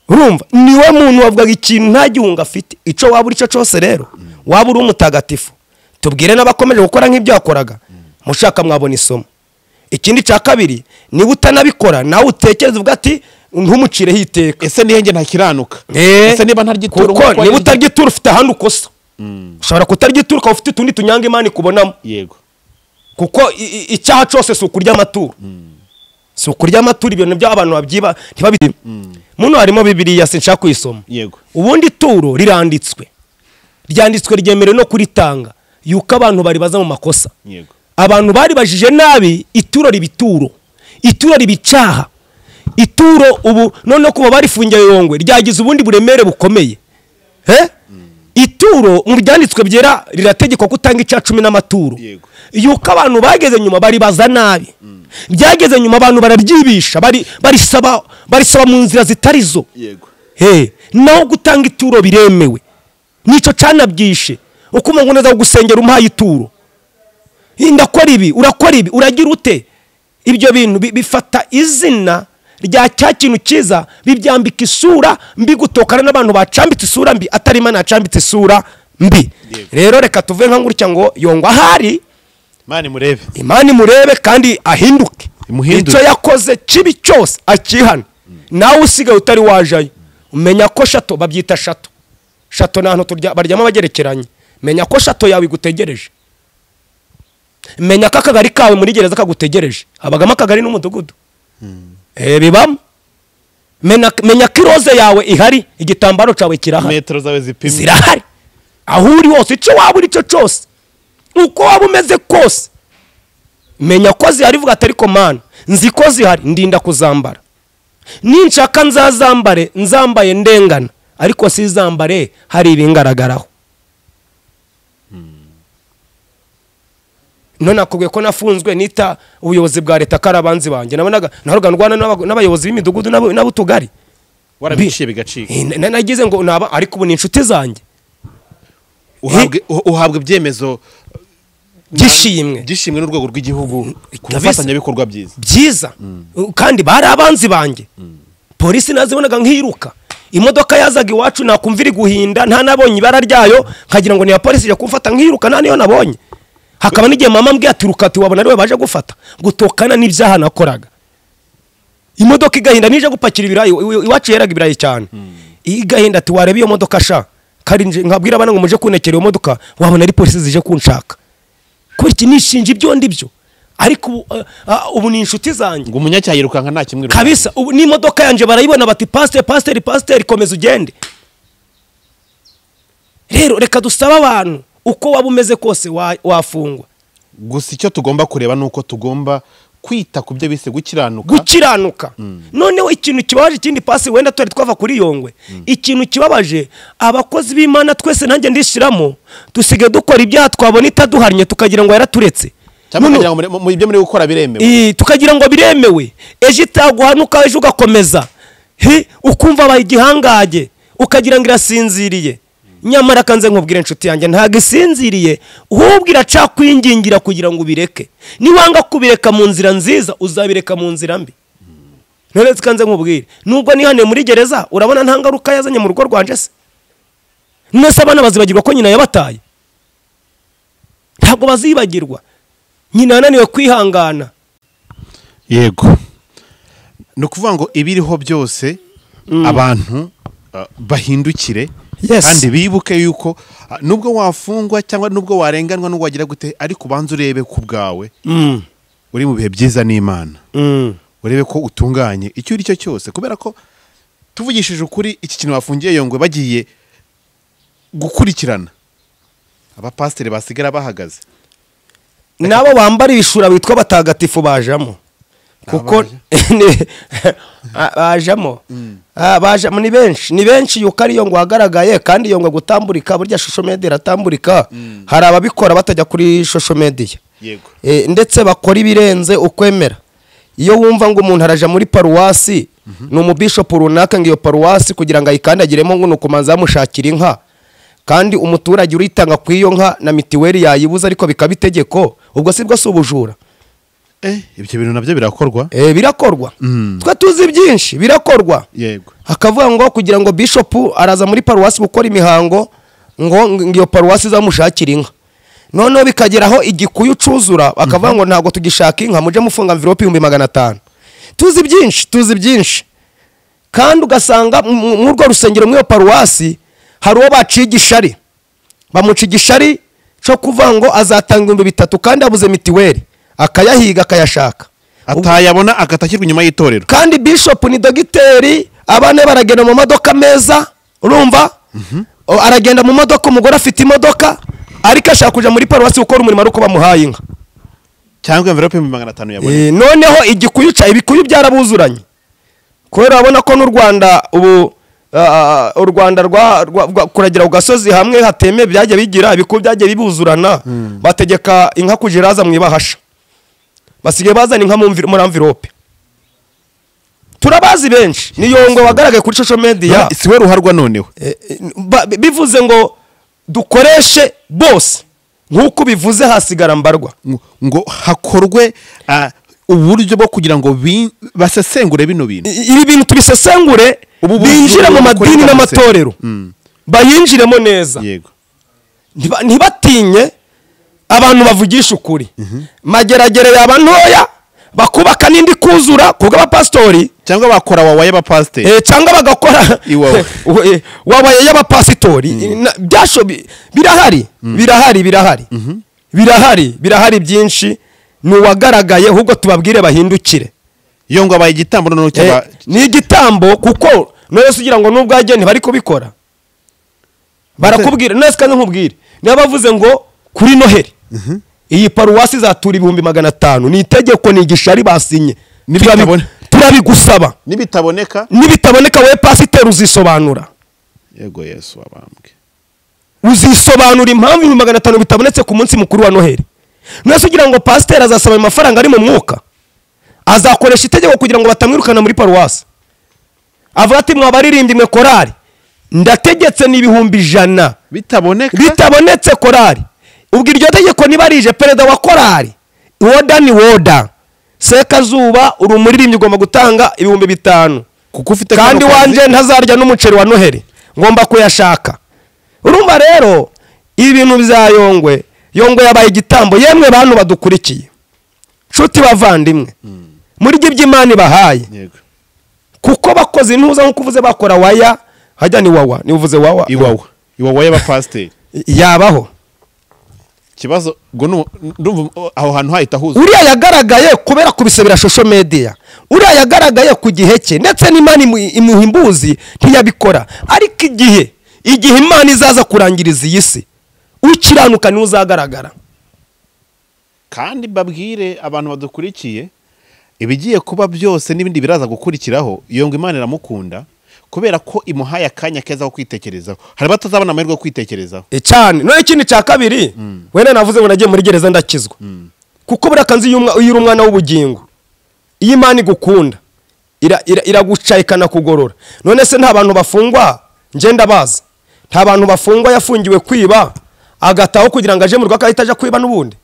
urumva niwe muntu wavuga ikintu nta gihunga afite icyo waba uri cyo cyose rero waba uri umutagatifu tubwire n'abakomeje gukora nk'ibyo yakoraga mushaka mwabona isomo. Ikindi cya kabiri niba utanabikora nawe utekereza uvuga ati ntumucire hiteka ese nihenge ntakiranuka ese niba ntaryitura kuko niba utaryitura ufite ahandi ukosa ushobora kutaryitura ukaba ufite utundi tunyanga Imana ikubonamo yego kuko icyaha cyose si ukurya amaturo si ukurya amaturo ibyo nibyo abantu babyiba ntibabirimo muno harimo Bibiliya sinshaka kuyisoma yego ubundi turo ryanditswe ryemerewe no kuritanga yuko abantu bari baza mu makosa yego abantu bari bajije nabi ituro ribicaha ituro ubu none kuba barifungiye Yongwe ryagize ubundi buremere bukomeye ituro mu byanditswe byera rirategekwa gutanga icya 10 n'amaturo yuko abantu bageze nyuma bari baza nabi byageze nyuma abantu barabyibisha barisaba mu nzira zitarizo yego naho gutanga ituro biremewe nico canabyishe ukuma ngo neza gusengera umuhaye ituro indakora ibi urakora ibi uragira ute ibyo bintu bifata izina rya cya kintu cyiza bibyambika isura mbi gutokana n'abantu bacambitse isura mbi atari Imana yacambitse isura mbi rero reka tuve nka ngurya ngo Yongwe ahari Imana imurebe kandi ahinduke icyo yakoze kibi cyose akihana nawe usigaye utari wajayo umenya ko shato babyita shato n'ahantu baryama bagerekeranye menya ko shato yawe igutegereje menya ko akagari kawe muri gereza kagutegereje habagamo akagari n'umudugudu bibamo menya ko iroze yawe ihari igitambaro cyawe kirahari metero zawe zirahari aho uri hose icyo waba uri cyo cyose uko waba umeze kose menya ko zihari vuga atari ko Mana nzi ko zihari ndinda kuzambara ninshaka nzambaye ndengana ariko sizambare hari ibingaragaraho none akubwiye ko nafunzwe nita ubuyobozi bwa leta karabanzi banjye nabonaga narugandwana n'abayobozi b'imidugudu n'abutugari warabiciye bigacika nagize ngo naba ariko ubu ni inshuti zanjye uhabwe ibyemezo gishimwe n'urwego rw'igihugu kufatanya bikorwa byiza kandi bari abanzi banjye polisi nazibonaga nk'iruka imodoka yazaga iwacu nakumvira guhinda nta nabonye ibara ryayo nkagira ngo ni ya polisi je kumfata nk'iruka nta niyo nabonye hakaba n'igihe mama mbwiye ati rukati wabona ariwe baje gufata gutokana n'ibyaha nakoraga imodoka igahinda nije gupakira ibirayi iwacu yeraga ibirayi cyane igahinda ati warebe iyo modoka sha kari nkabwira abana ngo muje kunekera iyo modoka wabona ari polisi zije kunshaka kuri iki nishinje ibyo ndibyo ariko ubu ni inshuti zanjye ngo umunyacyayi rukanka nta kimwe kabisa ubu ni imodoka yanje barayibona bati pasteur komeza ugende rero reka dusaba abantu uko waba umeze kose wafungwa gusa icyo tugomba kureba nuko tugomba kwita ku byo bise gukiranuka noneho ikintu kibabaje ikindi pasi wenda twari twava kuri Yongwe ikintu kibabaje abakozi b'Imana twese nanjye ndishiramo dusige dukora ibyaha twabona itaduharanye tukagira ngo yaraturetse cyangwa mu ibyo muri gukora biremewe tukagira ngo biremewe ejo itaguhanuka ejo ugakomeza ukumva abaye igihangage ukagira ngo irasinziriye nyamara kanze nkubwire inshuti yanjye ntago isinziriye uhubwira cakwingingira kugira ngo ubireke niwanga kubireka mu nzira nziza uzabireka mu nzira mbi none kanze nkubwire nubwo nihane muri gereza urabona nta ngaruka yazanye mu rugo rwanje se nese abana bazibagirwa ko nyina yabataye ntago bazibagirwa nyina yananiwe kwihangana yego no kuvuga ngo ibiriho byose abantu bahindukire kandi bibuke yuko nubwo wafungwa cyangwa nubwo warenganwa nubwo wagira gute ariko ubanza urebe ku bwawe uri mu bihe byiza n'Imana urebe ko utunganye icyo uri cyo cyose kubera ko tuvugishije ukuri iki kintu bafungiye Yongwe bagiye gukurikirana abapasiteri basigara bahagaze nabo bambara ibishura bitwa batagatifu bajamo kuko bajamo ni benshi yuko ariyo ngo hagaragaye kandi iyo ngo gutamburika burya social media iratamburika hari ababikora batajya kuri social media yego ndetse bakora ibirenze ukwemera iyo wumva ngo umuntu araja muri paruwasi ni umubishop runaka ngo iyo paruwasi kugira ngo ayikandagiremo ngo nukumanza yamushakira inka kandi umuturage uritanga ku iyo nka na mitiweli yayibuza ariko bikabitegeko ubwo sibwo si ubujura ibyo bintu nabyo birakorwa birakorwa twa tuzi byinshi birakorwa yego akavuga ngo kugira ngo bishop araza muri paruwasi gukora imihango ngo iyo paruwasi zamushakira inka noneho bikageraho igikuyu cuzura akavuga ngo ntago tugishaka inka muje mufunga envelope 500 tuzi byinshi kandi ugasanga mu rwo rusengero mwiyo paruwasi hari uwo bacigishari bamucigishari cyo kuvuga ngo azatanga 300 kandi abuze mitiweli akayahiga akayashaka atayabona agatakirwa inyuma y'itorero kandi bishop ni dogiteri abane baragenda mu modoka meza urumva aragenda mu modoka umugore afite imodoka ariko ashaka kuja muri paruwasi gukora umurimo ariko bamuhaye inka cyangwa envelope 500 yabona noneho igikuyu ca ibikuyu byarabuzuranye kubera abona ko n'u Rwanda ubu u Rwanda kuragira ugasozi hamwe hateme byaje bigira ibikuyu byaje bibuzurana bategeka inka kujiraza mu ibahasha basigaye bazana inka muri envelope turabazi benshi niyo ngo wagaragaye kuri social media siwe ruharwa noneho bivuze ngo dukoreshe bose nkuko bivuze hasigara mbarwa ngo hakorwe uburyo bwo kugira ngo basesengure bino bintu ibi bintu tubisesengure binjire mu madini n'amatorero bayinjiremo neza yego ntibatinye abantu bavugisha ukuri mageragere y'abantoya bakubaka n'indi kuzura kubwa abapastori cyangwa bakora wawaye abapasiteri cyangwa bagakora wawaye y'abapastori byasho birahari byinshi nuwagaragaye ahubwo tubabwire bahindukire iyo ngo abaye igitambo no cyaba ni igitambo kuko none sugira ngo nubwo agene bari kubikora barakubwira nese kandi nkubwire niba bavuze ngo kuri Noheli iyi paruwasi zatura 500 ni itegeko ni igishari basinye turabigusaba nibitaboneka we pasiteri uzisobanura yego Yesu abambwe uzisobanura impamvu 500 bitabonetse ku munsi mukuru wa Noheli nese ugira ngo pasiteri azasaba amafaranga ari mu mwuka azakoresha itegeko kugira ngo batamwirukana muri paruwasi avuga ati mwabaririmbye mwe korari ndategetse ni 100 bitabonetse korari ubwo iryo tegeko niba rije perezida wa korari woda Sekazuba urumuririmbyi ugomba gutanga 5,000 kuko ufite kandi wanje ntazarya n'umuceri wa Noheli ngomba kuyashaka urumva rero ibintu bya Yongwe yabaye igitambo yemwe bantu badukurikiye nshuti bavandimwe muri by'Imana bahaye kuko bakoze intuza nko kuvuze bakora waya hajya ni wawa ni uvuze wawa iwawa y'abapasiteri yabaho kibazo ngo ndumva aho hantu hahita huza uriya yagaragaye kubera kubisabira social media uriya yagaragaye ku gihe cye ndetse n'Imana imuhimbuzi ntiyabikora ariko igihe Imana izaza kurangiriza iyi si ukiranuka ni uzagaragara kandi babwire abantu badukurikiye ibigiye kuba byose n'ibindi biraza gukurikiraho iyo ngo Imana iramukunda kubera ko imuhaye akanya keza ko kwitekerezaho hari batazabona amahirwe yo kwitekerezaho cyane no ikindi cya kabiri wenda navuze ngo nagiye muri gereza ndakizwa kuko burakanzi yiri umwana w'ubugingo iyi Imana igukunda iragucayikana kugorora none se nta bantu bafungwa ngenda baza nta bantu bafungwa yafungiwe kwiba agataho kugira ngo aje mu rwaka ahita aja kwiba n'ubundi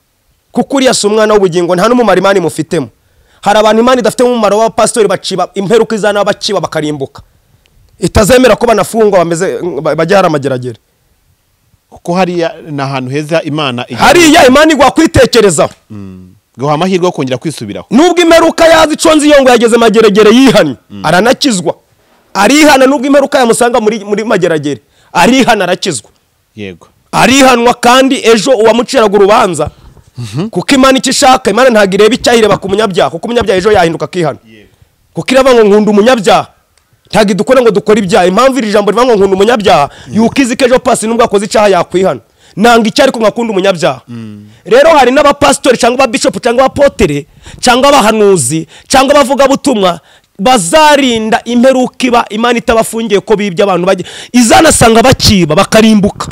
kuko uriya si umwana w'ubugingo nta n'umumaro Imana imufitemo hari abantu Imana idafite umumaro w'abapastori baciba imperuka izana baciba bakarimbuka itazemera ko banafungwa bameze bajyara amageragere kuko hariya na hantu heza Imana hariya Imana igwa kwitekerezaho ngo amahirwe yo kongera kwisubiraho nubwo imperuka yazi iconzi iyo ngo yageze mageragere yihanye aranakizwa arihana nubwo imperuka yamusanga muri mageragere arihana arakizwa yego arihanwa kandi ejo uwamuciraga urubanza kuko Imana ikishaka Imana ntagireba icyahireba ku munyabyaha kuko umunyabyaha ejo yahinduka akihana kuko iraba ngo nkunda umunyabyaha tagi dukora ngo dukora ibyaha impamvu iri jambo rivuga ngo nkunda umunyabyaha yukizi kejo pasi nubwo akoze icyaha yakwihana nanga icyo ariko ngakunda umunyabyaha rero hari n'abapastori cyangwa ababishop cyangwa abapotere cyangwa abahanuzi cyangwa abavuga butumwa bazarinda imperuka iba Imana itabafungiye ko bibye abantu bajye izanasanga bakiba bakarimbuka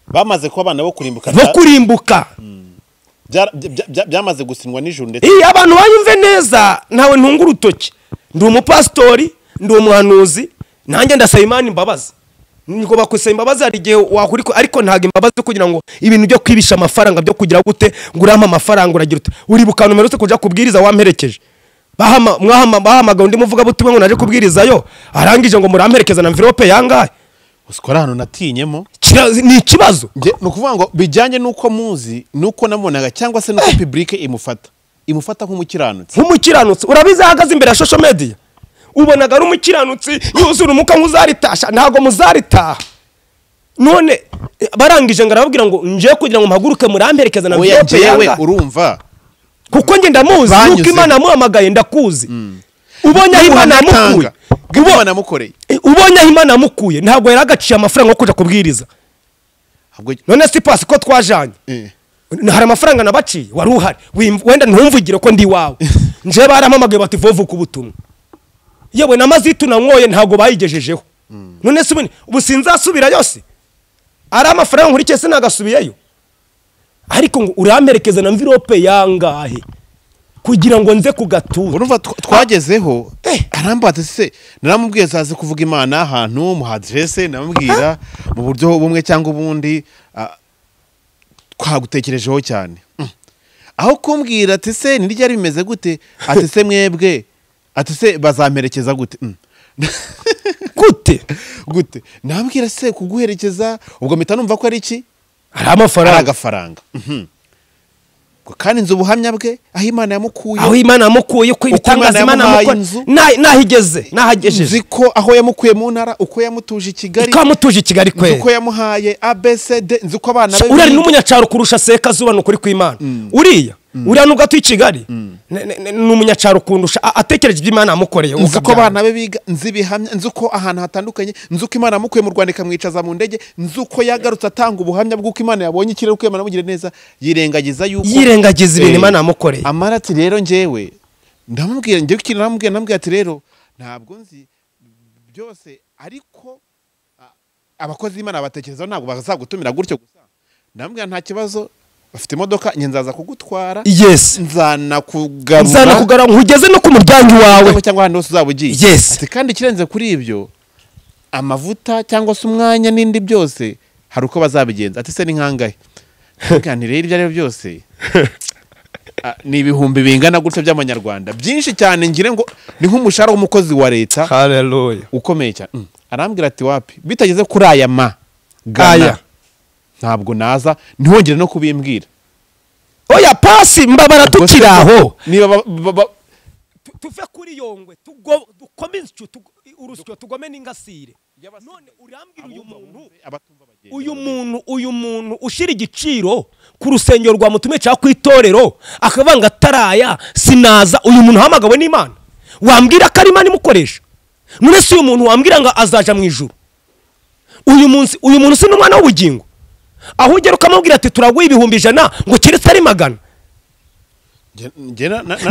bamaze ko abana bo kurimbuka byamaze gusinwa n'ijuru ndetse abantu bayumve neza ntawe ntunga urutoki ndi umupastori ndi umuhanuzi nanjye ndasaba Imana imbabazi ngo bakusaba imbabazi hari igihe wakuriko ariko ntaga imbabazi kugira ngo ibintu byo kwibisha amafaranga byo kugira gute ngo urama amafaranga uragira ute uri bukana numero kuja kubwiriza wamperekeje bahamaga undi muvuga butumwe ngo naje kubwirizayo arangije ngo muramperekeza na envelope yangahe usikora hano natinyemo ni ikibazo nukuvuga ngo bijyanye nuko muzi nuko nabonaga cyangwa se nuko public imufata nk'umukiranutsi urabizi ahagaze imbere ya social media ubonaga ari umukiranutsi yuzura umuka nk'uzaritasha ntago muzaritaha none barangije ngo arababwira ngo nje kugira ngo mpaguruke muramperekeza na envelope yangahe urumva kuko nge ndamuzi nuko Imana yamuhamagaye ndakuzi ubonye Imana yamukuye ubonye Imana yamukuye ntabwo yari agaciye amafaranga yo kuja kubwiriza none si pasi ko twajanye hari amafaranga nabaciye wari uhari wenda ntumvugire ko ndi wawe nje barampamagaye bati vovu ku butumwa yewe namazitu nanyoye ntabwo bayigejejeho none se ubu sinzasubira yose ari amafaranga nkuri cyese nagasubiyeyo ariko ngo uramperekeza na envelope yangahe kugira ngo nze kugatura urumva twagezeho arambata se naramubwiye zaze kuvuga Imana ahantu mu adresse namubwira mu buryo bumwe cyangwa ubundi twagutekerejeho cyane aho kumbwira ati se niryo ari bimeze gute ati se mwebwe ati se bazamperekeza gute gute nambwira se kuguherekeza ubwo mpita numva ko ari iki ari amafaranga agafaranga kandi nzu buhamya bwe aho Imana yamukuye ko ibitangaza Imana yamukuye nahagejeje ziko aho yamukuye mu ntara uko yamutuje i Kigali kwe uko yamuhaye ABCD nzuko abana be urari n'umunyacaro kurusha SEKAZUBA no kuri kw'Imana uriya nugato i Kigali n'umunyacaro kundusha atekereje ibyo yamukoreye nzuko abana be biga nzibihamya nzuko ahantu hatandukanye nzuko Imana yamukuye mu Rwanda ikamwicaza mu ndege nzuko yagarutse atanga ubuhamya bw'uko Imana yabonye ikirere uko Imana amugire neza yirengagiza ibintu Imana yamukoreye amarati rero njewe ndamubwira ngiye kukira namubwira ati rero ntabwo nzi byose ariko abakozi b'Imana batekerezaho ntabwo bazagutumira gutyo gusa ndamubwira nta kibazo bafite imodoka nzaza kugutwara nzanakugarura nkugeze no ku muryango wawe cyangwa ahantu hose uzaba ugiye ati kandi kirenze kuri ibyo amavuta cyangwa se umwanya n'indi byose hari uko bazabigenza ati se ni nkangahe kandi rero ibyo ari byose ni ibihumbi bingana gutyo by'Amanyarwanda byinshi cyane ngire ngo ni nk'umushahara w'umukozi wa leta haleluya ukomeye cyane arambwira ati wapi bitageze kuri aya gaya ntabwo naza ntihongere no kubimbwira oya pasi mbabara tukiraho niba tuve kuri Yongwe dukome urusyo tugome n'ingasire none urambwira uyu muntu ushira igiciro ku rusengero rwa mutume cya kwitorero akavanga ataraya sinaza uyu muntu hamagawe n'Imana wambwira ko ari Imana imukoresha none si uyu muntu wambwira ngo azaja mu ijuru uyu muntu si n'umwana w'ubugingo aho ugera ukamubwira ati turaguye ibihumbi 100 ngo kiretse ari 100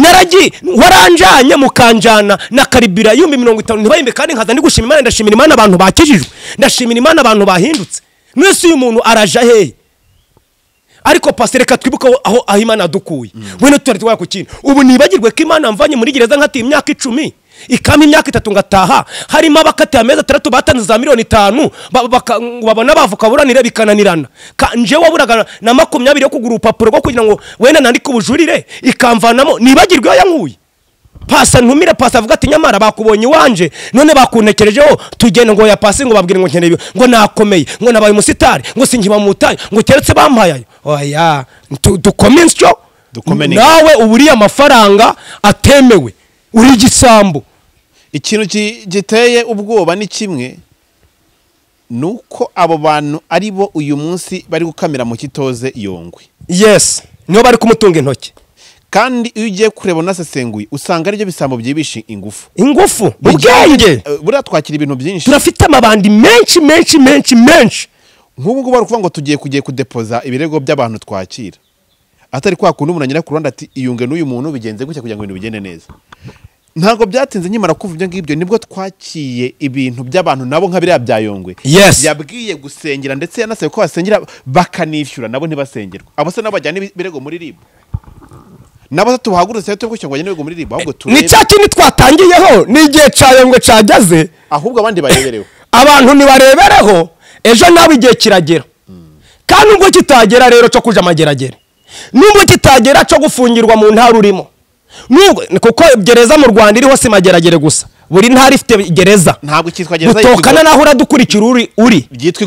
naragi waranjanye mukanjana na karibira 50 ntibayimbe kandi nkaza ndi gushima Imana ndashimira Imana abantu bakijijwe ndashimira Imana abantu bahindutse mwese uyu muntu araja he ariko pasere katwibuka aho Imana adukuye wene tutari twaya ku kintu ubu nibagirwe ko Imana mvanye muri gereza nkati imyaka 10 ikama imyaka 3 ngataha harimo abakati ameza 3 batanze za miliyoni 5 babona bavuka buranire bikananirana nje waburaga na 20 yo kugura upapuro rwo kugira ngo wenda nandika ubujurire ikamvanamo nibagirwe yankuye pasa ntumire pasa avuga ati nyamara bakubonye wanje none bakuntekerejeho tugende ngo ya pasi ngo babwire ngo nkeneye ngo nakomeye ngo nabaye umusitari ngo singiba mutaye ngo keretse bampaye oya dukomensyo nawe uburiye amafaranga atemewe uri gisambo ikintu giteye ubwoba ni kimwe nuko abo bantu ari bo uyu munsi bari gukamira mu kitoze Yongwe yes niyo bari kumutunga intoki kandi iyo ugiye kureba unasesenguye usanga aribyo bisambo byibisha ingufu ubwenge buriya twakira ibintu byinshi turafite amabandi menshi nk'ubu ngubu bari kuvuga ngo tugiye kudepoza ibirego by'abantu twakira atari kwa kundi umuntu anyura ku ruhande ati iyunge n'uyu muntu bigenze gutya kugira ngo ibintu bigende neza. Ntabwo byatinze nkimara kuvuga ibyo ngibyo nibwo twakiye ibintu by'abantu nabo nka biriya bya Yongwe yabwiye gusengera ndetse yanasabye ko basengera bakanishyura nabo ntibasengerwa. Abo se nabajyana ibirego muri RIB nabo tubahagurutse cyo gushyira ngo bajyane ibirego muri RIB ahubwo turebe ni cyakindi twatangiyeho n'igihe cya Yongwe cyageze ahubwo abandi barebereho abantu nibarebereho ejo nawe igihe kiragera kandi ubwo kitagera rero cyo kuja amageragere nubwo kitagera cyo gufungirwa mu ntara urimo nubwo kuko gereza mu Rwanda iriho si mageragere gusa buri ntara ifite gereza ntabwo cyitwa gereza utokana naho uradukurikira uri byitwa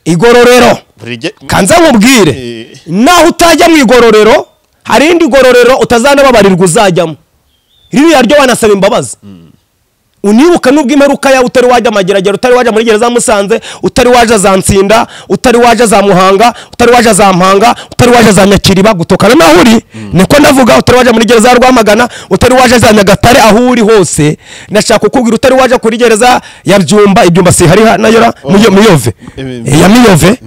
igororero kanza nkubwire naho utajya mu igororero hari indi gororero utazanababarirwa uzajyamo ririya ryo wanasaba imbabazi unibuka nubwo imperuka ya utari wajya amageragere utari wajya muri gereza Musanze utari waje za Nsinda utari waje za Muhanga utari waje za Mpanga utari waje za Nyakiriba gutokana naho uri niko ndavuga utari waje muri gereza Rwamagana utari waje za Nyagatare aho uri hose ndashaka kukubwira utari waje kuri gereza ya Byumba si hari nayo Miyove ya Miyove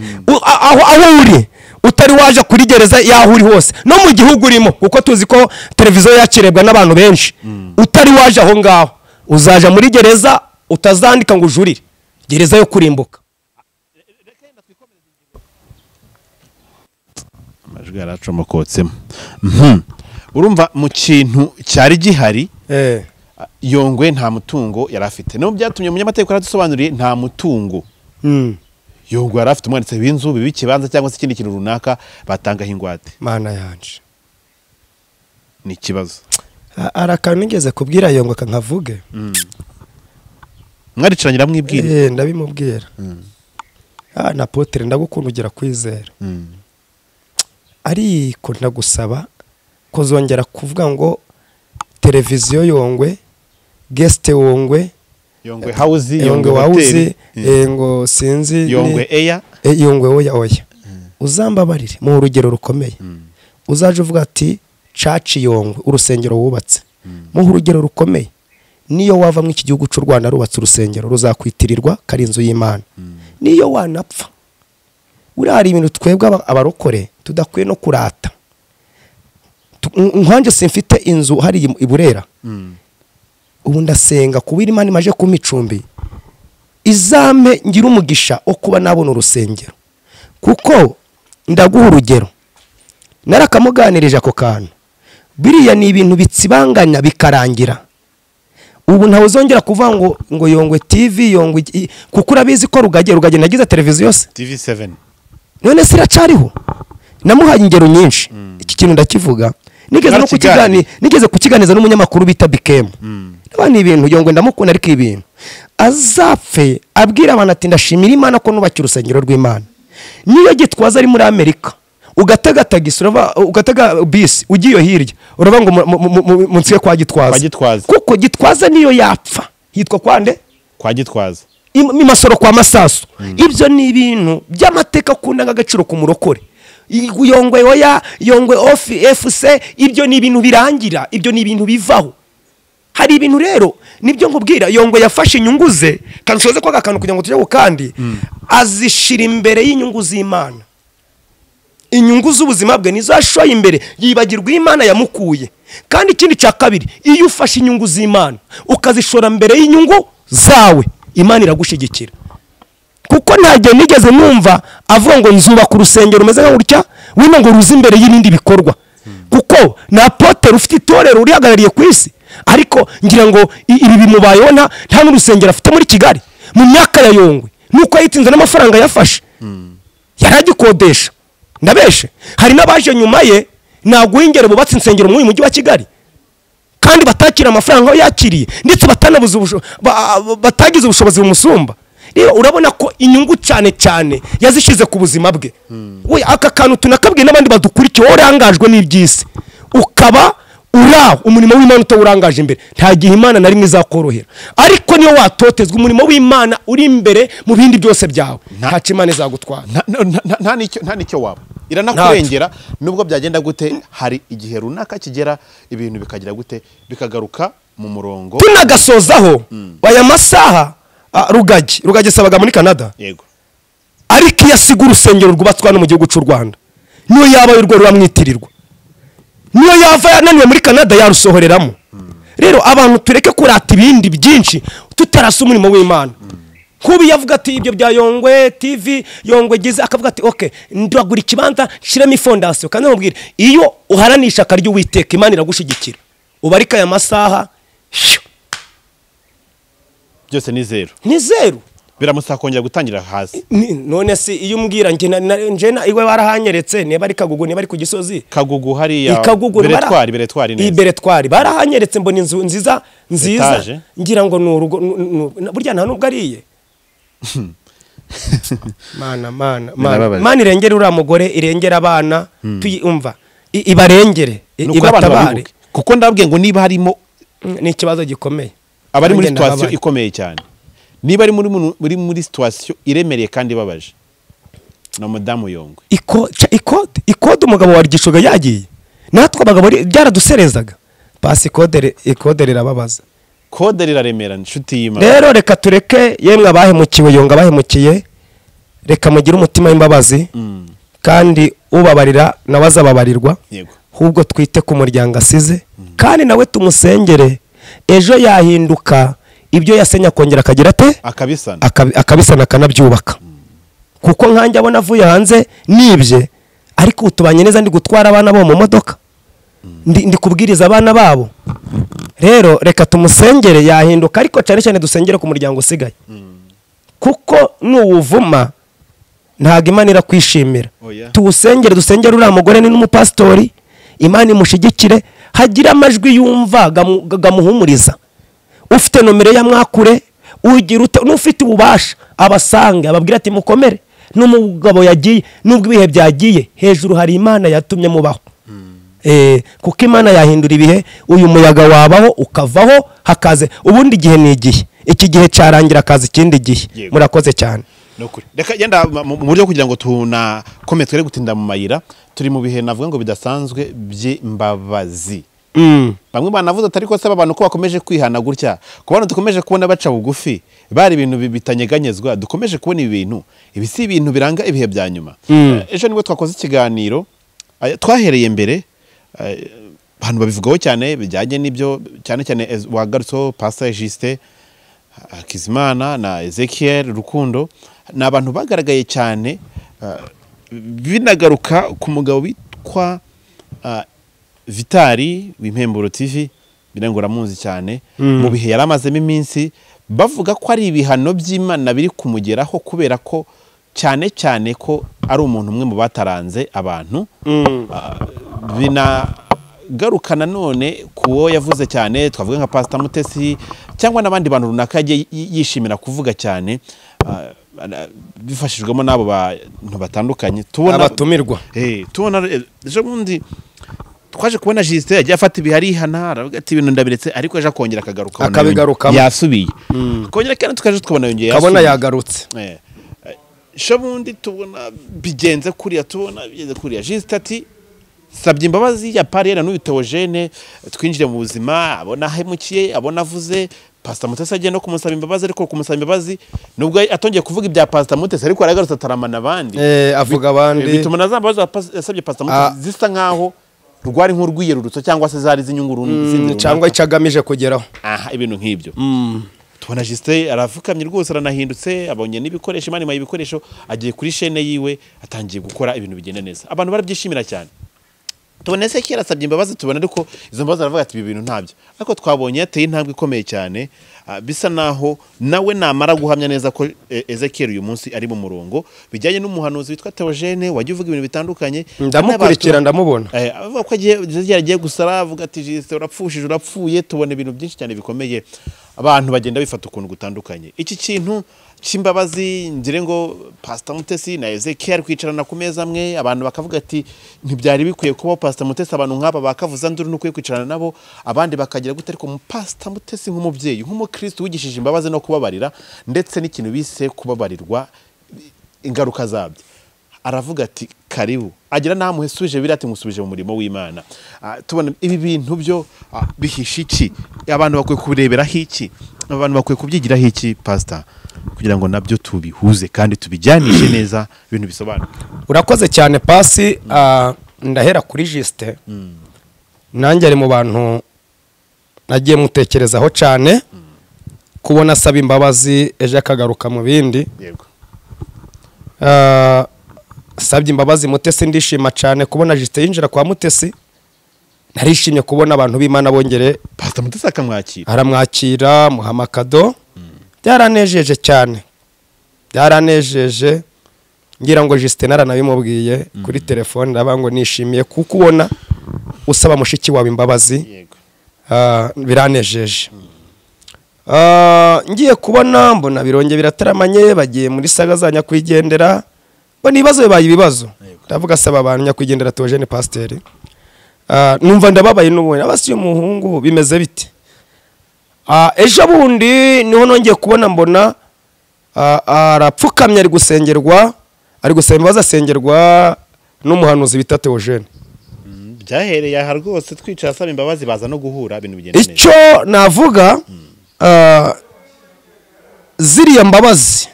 aho uri utari waje kuri gereza yaho uri hose no mu gihugu urimo kuko tuzi ko televiziyo yakirebwa n'abantu benshi utari waje aho ngaho uzaja muri gereza utazandika ngo ujurire gereza yo kurimbuka. Amajwi yaracomokotsemo urumva mu kintu cyari gihari Yongwe nta mutungo yarafite no byatumye umunyamategeko aradusobanuriye nta mutungo Yongwe yarafite umwanditse w'inzu bibikibanza cyangwa se ikindi kintu runaka batanga hingwate mana yanje ni ikibazo arakantu nigeze kubwira Yongwe kankavuge mwaricaranyira mwibwira ndabimubwira na Potere ndagukunda ugira kwizera ariko ndagusaba ko zongera kuvuga ngo televiziyo Yongwe guest Yongwe house House ngo sinzi Yongwe Air Yongwe oya uzambabarire mu rugero rukomeye uzaje uvuga ati church Yongwe urusengero wubatse mu rugero rukomeye niyo wava mu iki gihugu cy'u Rwanda rubatse urusengero ruzakwitirirwa karinzu y'Imana niyo wanapfa urari ibintu twebwe abarokore tudakwiye no kurata nkanje simfite inzu hari iburera ubu ndasenga kubira Imana imaje kumicumbi izame ngira umugisha okuba nabona urusengero kuko ndaguha urugero narakamuganirije ako kantu biriya ni ibintu bitsibanganya bikarangira ubu ntawe uzongera kuvuga ngo Yongwe TV Yongwe kuko urabizi ko rugage nagize televiziyo yose TV7 none siracariho namuhaye ingero nyinshi iki kintu ndakivuga nigeze kukiganiza n'umunyamakuru bita Bikemu n'abandi ibintu Yongwe ndamukunda ariko ibintu azapfe abwira abantu ati ndashimira Imana ko nubakira urusengero rw'Imana niyo gitwaza ari muri Amerika ugatega tagisi ugatega bisi ugiye hirya urava ngo munsiye kwa Gitwaza kuko Gitwaza niyo yapfa hitwa kwande kwa Gitwaza imasoro kwa Masaso ibyo ni ibintu by'amateka kunda ngagaciro ku murokore Yongwe oya Yongwe FC ibyo ni ibintu birangira ibyo ni ibintu bivaho hari ibintu rero nibyo nkubwira Yongwe yafashe inyungu ze kansoze kwa gakantu kugira ngo tujye kandi azishira imbere y'inyungu z'Imana inyungu z'ubuzima bwe nizashoye imbere yibagirwa Imana yamukuye kandi ikindi cya kabiri iyo ufashe inyungu z'Imana ukazishora mbere y'inyungu zawe Imana iragushigikira kuko ntagiye nigeze numva avuga ngo nzubaka urusengero rumeze nka gutya wino ngo ruzi imbere y'ibindi bikorwa kuko na Potere ufite itorero urihagarariye ku isi ariko ngira ngo ibi bimubayeho nta n'urusengero afite muri Kigali mu myaka ya Yongwe nuko yitinze n'amafaranga yafashe yaragikodesha ndabeshe hari n'abaje nyuma ye naguhingere bubatse insengero mu mujyi wa Kigali kandi batakira amafaranga aho yakiriye ndetse batagize ubushobozi bumusumba rero urabona ko inyungu cyane yazishize ku buzima bwe we aka kantu tunakabwiye n'abandi badukurikiye urangajwe n'ibyisi ukaba uraho umurimo w'Imana utawurangaje imbere nta gihe Imana nari mwizakorohera ariko niyo watotezwa umurimo w'Imana uri imbere mu bindi byose byawe nta Imana izagutwara nta nicyo waba iranakurengera nubwo byagenda gute hari igihe runaka kigera ibintu bikagira gute bikagaruka mu murongo tunagasozaho aya masaha rugagi sabaga muri Canada yego ariko yasiga urusengero rwubatswe no mu gihugu cy'u Rwanda niyo yaba y'urwo ruramwitirirwa niyo yava yananiwe muri Canada yarusohoreramo rero abantu tureke kurata ibindi byinshi tutarasa umurimo w'Imana kubi yavuga ati ibyo bya Yongwe TV Yongwe gize akavuga ati okay ndagura ikibanza shiremo ifondasiyo kandi mubwire iyo uharanisha akaryo witeka Imana iragushigikira ubarika aya masaha byose ni zero biramusaka kongera gutangira hasi none se iyo umbwira nje iwe barahanyeretse niba ari Kagugu niba ari ku Gisozi Kagugu hariya beretwari neza beretwari barahanyeretse mbona inzu nziza ngira ngo nurugo burya nta nubwo ariye mana irengera uriya mugore irengera abana tuyumva ibarengere ibatabare kuko ndabwiye ngo niba harimo ni ikibazo gikomeye abari muri situation ikomeye cyane niba ari muri situation iremereye kandi babaje na madamu Yongwe ikode umugabo wa Gishoga yagiye natwe abagabo byaraduserezaga pasi ikode rirababaza kode riraremera nshuti y'Imana rero reka tureke yemwe abahemukiwe Yonga abahemukiye reka mugire umutima w'imbabazi kandi ubabarira nawe azababarirwa ahubwo twite ku muryango asize kandi nawe tumusengere ejo yahinduka ibyo yasenya kongera akagira ate akabisana akanabyubaka kuko nkanjye abona avuye hanze nibye ariko utubanye neza ndi gutwara abana bo mu modoka ndi kubwiriza abana babo rero reka tumusengere yahinduka ariko cyane cyane dusengere ku muryango usigaye kuko nuwuvuma ntago Imana irakwishimira tuwusengere dusengere uriya mugore ni n'umupasitori Imana imushigikire hagira amajwi yumva gamuhumuriza ufite nomero ya mwakure ugira n'ufite ububasha abasange ababwira ati mukomere n'umugabo yagiye nubwo ibihe byagiye hejuru hari Imana yatumye mubaho kuko Imana yahindura ibihe uyu muyaga wabaho ukavaho hakaze ubundi gihe ni igihe iki gihe cyarangira akazi ikindi gihe murakoze cyane reka yenda mu buryo kugira ngo tunakome twere gutinda mu mayira turi mu bihe navuga ngo bidasanzwe by'imbabazi bamwe banavuze atari ko saba abantu ko bakomeje kwihana gutya kubona dukomeje kubona baca bugufi bari ibintu bitanyeganyezwa dukomeje kubona ibintu ibi si ibintu biranga ibihe bya nyuma ejo nibwo twakoze ikiganiro twahereye mbere abantu babivugaho cyane bijyanye n'ibyo cyane cyane wagarutseho Pastor Justin Akizimana na Ezekiel Rukundo ni abantu bagaragaye cyane binagaruka ku mugabo witwa Vitali w'impemburo TV birangora muzi cyane mu bihe yaramazemo iminsi bavuga ko ari ibihano by'Imana biri kumugeraho kubera ko cyane cyane ko ari umuntu umwe mu bataranze abantu binagarukana none kuwo yavuze cyane twavuga nka Pastor Mutesi cyangwa n'abandi bantu runaka yishimira kuvuga cyane bifashijwemo n'abo bantu batandukanye tubona abatumirwa tubona ejo bundi twaje kubona Justin yagiye afata ibihari aravuga ati ibintu ndabiretse ariko ejo akongera akagaruka yasubiye akongera kandi tukaje tukabona yongeye kabona yagarutse ejo bundi tubona bigenze kuriya Justin ati sabye imbabazi ya parera n'uyu THEOGENE twinjire mu buzima abona hemukiye abona avuze Pastor Mutesi agenda no kumusaba imbabazi ariko kumusaba imbabazi nubwo atongeye kuvuga ibya Pastor Mutesi ariko aragarutse ataramana abandi avuga abandi bituma nazambaza yasabye Pastor Mutesi zisa nkaho rwari nk'urwiyerurutso cyangwa se zari zinyunguru cyangwa icagamije kugeraho ibintu nk'ibyo tubona Justin arafukamye rwose aranahindutse abonye n'ibikoresho Imana imaye ibikoresho agiye kuri chaîne yiwe atangiye gukora ibintu bigenda neza abantu barabyishimira cyane tubona se kera asabye imbabazi tubona ariko izo mbabazi aravuga ati ibi bintu ntabyo ariko twabonye yateye intambwe ikomeye cyane bisa naho nawe namara guhamya neza ko Ezekiel uyu munsi ari mu murongo bijyanye n'umuhanuzi witwa THEOGENE wajye uvuga ibintu bitandukanye ndamukurikira ndamubona avuga ko agiye gusara avuga ati Justin urapfuye tubona ibintu byinshi cyane bikomeye abantu bagenda bifata ukuntu gutandukanye iki kintu cy'imbabazi ngire ngo Pastor Mutesi na Ezekiel kwicarana ku meza amwe abantu bakavuga ati ntibyari bikwiye kuba Pastor Mutesi abantu nk'aba bakavuza nduru n'ukwiye kwicarana nabo abandi bakagira gute ariko mu Pastor Mutesi nk'umubyeyi nk'umukristo wigishije imbabazi no kubabarira ndetse n'ikintu bise kubabarirwa ingaruka zabyo aravuga ati karibu agira namuhesuje birate musubije mu murimo w'Imana. Tubona ibi bintu byo bihisha iki, abantu bakwiye kubireberaho iki, abantu bakwiye kubyigiraho iki pastor, kugira ngo nabyo tubihuze kandi tubijyanishe neza ibintu bisobanura. Urakoze cyane pasi. Ndahera kuri Juste. Nanjye ari mu bantu nagiye mutekerezaho cyane, kubona asaba imbabazi eje akagaruka mu bindi. Yego. Sabye imbabazi Mutesi, ndishima cyane kubona Juste yinjira kwa Mutesi. Narishimye kubona abantu b'Imana bongere Pastor Mutesi akamwakira. Aramwakira muhamakado. Byaranejeje cyane. Byaranejeje. Ngira ngo Juste naranabimubwiye kuri telefone, ndabango nishimiye kuko ubona usaba mushiki wawe imbabazi. Yego. Biranejeje. Ngiye kubona mbona bironge birataramanye, bagiye muri saga za nyakwigendera. Bone ibibazo bibaye ibibazo. Ndavuga asaba abantu nyakwigendera THEOGENE pasteur. Numva ndababaye n'ubone abasi y'umuhungu bimeze bite. Ejo bundi niho nongeye kubona mbona arapfukamye ari gusengerwa, ari gusaba imbabazi asengerwa n'umuhanuzi bita THEOGENE. Byahereye aha rwose twicara asaba imbabazi baza no guhura ibintu bigenda neza. Icyo navuga ziriya mbabazi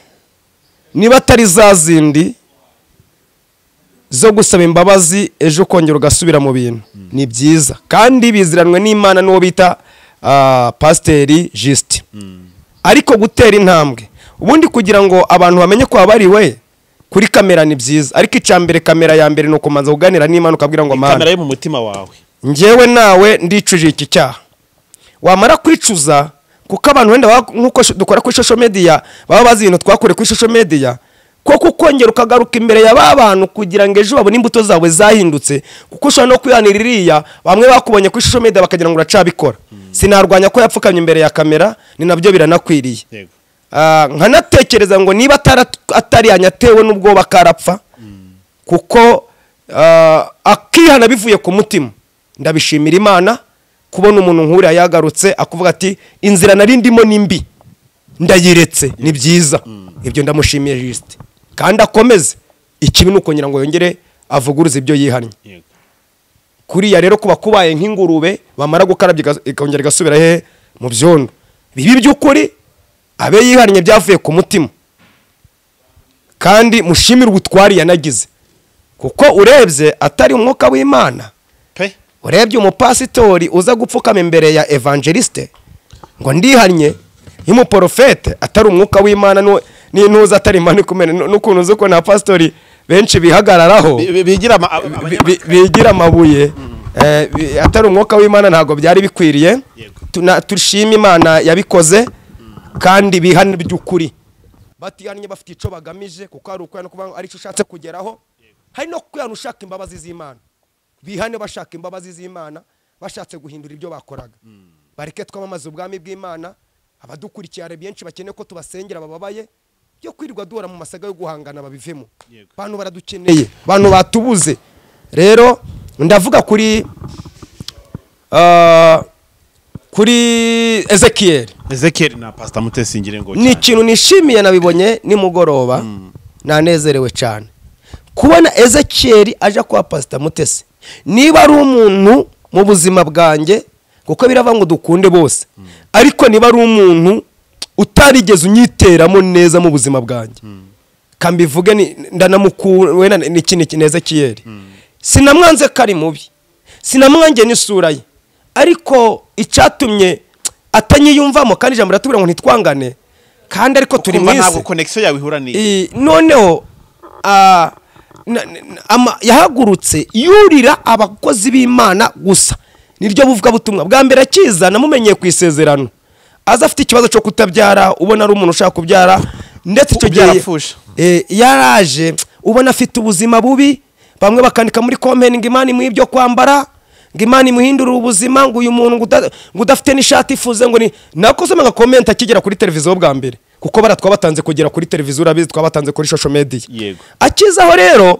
niba atari zazindi zo gusaba imbabazi ejo kongera ugasubira mu bintu, ni byiza kandi biziranwe n'Imana n'uwo bita Pasiteri Juste. Ariko gutera intambwe ubundi kugira ngo abantu bamenye ko abariwe kuri kamera ni byiza, ariko icambere kamera ya mbere nuko manza kuganira n'Imana ukabwira ngo Mana, kamera yo mu mutima wawe, njyewe nawe ndicuje iki cyaha. Wamara kwicuza kuko abantu wenda nkuko dukora kuri social media baba bazi ibintu twakore kuri social media, koko ukongera ukagaruka imbere ya babantu kugira ngo ejo babone imbuto zawe zahindutse, kuko ushobora no kwihaniririya bamwe bakubonye kuri social media bakagira ngo uracabikora. Sinarwanya ko yapfukamye imbere ya kamera, ni nabyo biranakwiriye. Yego. Nkanatekereza ngo niba atari yanyatewe n'ubwo bakarapfa, kuko akihana bivuye ku mutima. Ndabishimira Imana kubona umuntu nk'uriya yagarutse akuvuga ati inzira nari ndimo nimbi ndayiretse, ni byiza. Ibyo ndamushimiye Juste kandi akomeze ikibi nuko ngira ngo yongere avuguruze ibyo yihannye. Kuriya rero kuba kubaye nk'ingurube bamara gukarabya ikongera igasubira he mu byondo, bibi by'ukuri abe yihannye byavuye ku mutima. Kandi mushimira ubutwari yanagize, kuko urebye atari umwuka w'Imana, urebye umupasitori uza gupfukama imbere ya evangeliste ngo ndihannye y'umuprofete, atari umwuka w'Imana n'intuza atari Imana kumene n'ukuntu uzi ko na pastori benshi bihagararaho bigira amabuye, atari umwuka w'Imana ntago byari bikwiriye. Turishima Imana yabikoze kandi bihana by'ukuri, batihannye bafite ico bagamije, kuko ari uko no kuvuga ari cyo ushatse kugeraho. Hari no kuyana ushaka imbabazi z'Imana, bihane bashaka imbabazi z'Imana, bashatse guhindura ibyo bakoraga. Bareke twamamaza ubwami bw'Imana. Abadukurikiye benshi bakeneye ko tubasengera bababaye, byo kwirirwa duhora mu masaga yo guhangana babivemo. Bantu baradukeneye, bantu batubuze. Rero ndavuga kuri Ezekiel na Pastor Mutesi ngire ngo ni ikintu nishimiye, nabibonye nimugoroba. Nanezerewe cyane kubona Ezekiel aje kwa Pastor Mutesi. Niba ari umuntu mu buzima bwanjye, kuko birava ngo dukunde bose, ariko niba ari umuntu utarigeze unyiteramo neza mu buzima bwanjye, kambivuge ndanamukuwe n'ikindi Ezekiel. Sinamwanze kari mubi, sinamwange n'isura ye, ariko icyatumye atanyiyumvamo kandi ijambo ratubwira ngo ntitwangane, kandi ariko turi mwese ntabwo connection yawe ihura ni noneho yahagurutse yurira abakozi b'Imana gusa. Niryo buvuga butumwa bwa mbere akiza namumenyeye ku isezerano, aza afite ikibazo cyo kutabyara, ubona ari umuntu ushaka kubyara, ndetse icyo gihe yaraje ubona afite ubuzima bubi. Bamwe bakandika muri comment ngo Imana imuha ibyo kwambara, ngo Imana imuhindura ubuzima, ngo uyu muntu udafite n'ishati ifuze, ngo ni nakoze nga comment akigera kuri televiziyo bwa mbere, kuko baratwabatanze kugera kuri televiziyo, urabizi twabatanze kuri social media. Akizaho rero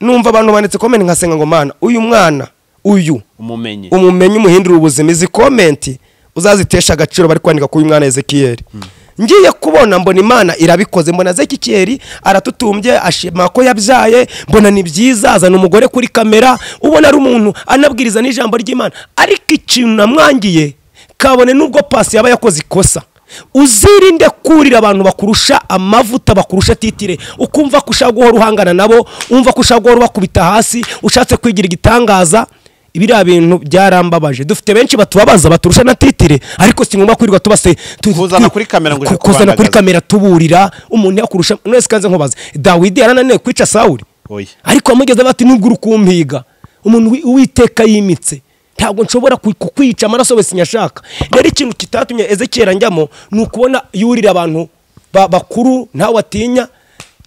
numva abantu banditse comment nkasenga ngo Mana uyu mwana uyu umumenye umuhindura ubuzima. Izi comment uzazitesha agaciro bari kwandika ku uyu mwana Ezekiel. ngiye kubona mbona Imana irabikoze, mbona Zekikeri aratutumbye ashima ko yabyaye, mbona ni byiza, azana umugore kuri kamera, ubona ari umuntu anabwiriza n'ijambo ry'Imana. Ariko ikintu namwangiye kabone nubwo pasi yaba yakoze ikosa, uzirinde kurira abantu bakurusha amavuta, bakurusha titire, ukumva ko ushaka guhora uhangana nabo, umva ko ushaka guhora bakubita hasi, ushatse kwigira igitangaza. Ibiriya bintu byarambabaje. Dufite benshi batubabaza baturusha na titire, ariko si ngombwa kwirirwa tubase kuzana kuri kamera ngo kuzana kuri kamera tuburira umuntu yakurusha. None kanze nkubaze, Dawidi yarananiwe kwica Sawuli, ariko amugeze bati nubwo urukumpiga, umuntu Uwiteka yimitse, ntabwo nshobora kukwica amaraso wese nyashaka. Rero ikintu kitatumye Ezekiyeli njyamo ni ukubona yurira abantu bakuru, ntawe atinya,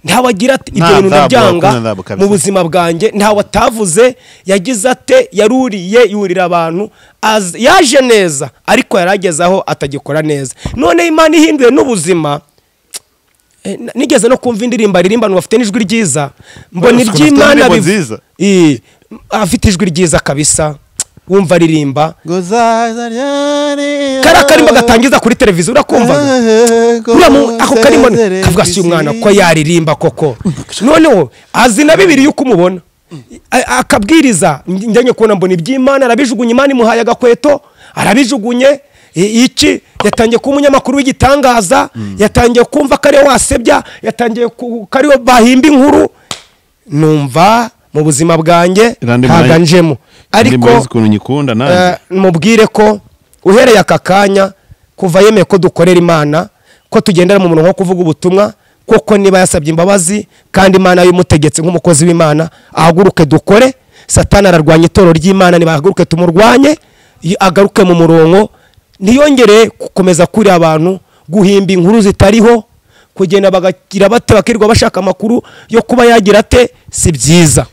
ntawe agira ati ibyo bintu ndabyanga mu buzima bwanjye, ntawe atavuze, yagize ate, yaruriye yurira abantu, yaje neza ariko yaragezaho atagikora neza. None Imana ihinduye n'ubuzima. Nigeze no kumva indirimbo aririmba bafite n'ijwi ryiza, mbona iby'Imana afite ijwi ryiza kabisa, wumva aririmba kara karimba gatangiza kuri televiziyo urakumva ako karimo kavuga si umwana ko yaririmba koko. Noneho azi na Bibiliya yuko umubona akabwiriza, njyanye kubona mbona iby'Imana arabijugunye, Imana imuhaye agakweto arabijugunye. Iki yatangiye kuba umunyamakuru w'igitangaza, yatangiye kumva ko ariwe wasebya, yatangiye ko ariwe bahimba inkuru. Numva mu buzima bwanjye haganjemo, ariko mubwire ko uhereye aka kanya kuva yemeye ko dukorera Imana, ko tugendera mu muntu nko kuvuga ubutumwa, koko niba yasabye imbabazi kandi Imana y'umutegetse nk'umukozi w'Imana, ahaguruke dukore. Satani ararwanya itorero ry'Imana, niba ahaguruke tumurwanye, agaruke mu murongo, ntiyongere gukomeza kuri abantu guhimba inkuru zitariho, kugenda bagagira bate bakirwa bashaka amakuru yo kuba yagira ate, si byiza.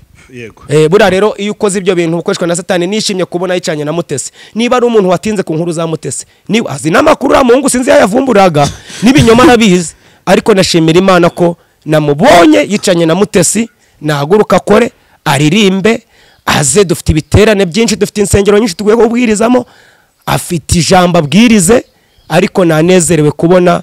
Bura rero iyo ukoze ibyo bintu ukoreshwa na Satani, nishimye kubona yicanye na Mutesi. Niba ari umuntu watinze ku nkuru za Mutesi, niba azi n'amakuru Mungu sinzi yayavumburaga n'ibinyoma nabizi, ariko nashimira Imana ko namubonye yicanye na Mutesi. Nahaguruka akore, aririmbe, aze. Dufite ibiterane byinshi, dufite insengero nyinshi tugiye kubwirizamo, afite ijambo abwirize, ariko nanezerewe kubona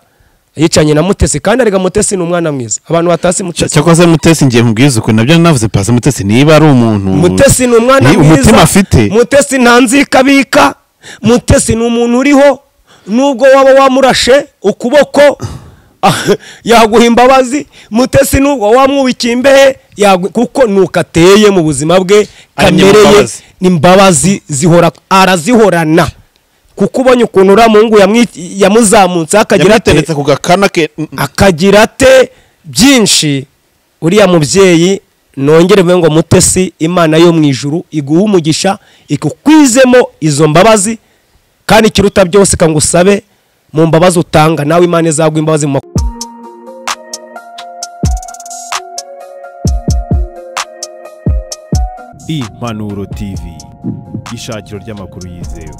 yicanye na Mutesi. Kandi arega Mutesi ni umwana mwiza, abantu batasi Mutesi cyakoze Mutesi ngiye mubwiza uko nabyo navuze pasi. Mutesi niba ari umuntu, Mutesi ni umwana mwiza, umutima afite. Mutesi ntanzikabika, Mutesi ni umuntu uriho, nubwo waba wamurashe ukuboko yaguha imbabazi. Mutesi nubwo wamwubikiye imbehe kuko nukateye mu buzima bwe, kamereye n'imbabazi zihora arazihorana, kuko ubonye ukuntu Mungu yamuzamutse akagira ate ku gakana ke, akagira ate byinshi. Uriya mubyeyi nongere ngo Mutesi, Imana yo mu ijuru iguha umugisha, ikukwizemo izo mbabazi, kandi kiruta byose kangusabe mu mbabazi utanga nawe Imana izagwa imbabazi mu INKURU TV, ishakiro ry'amakuru yizewe.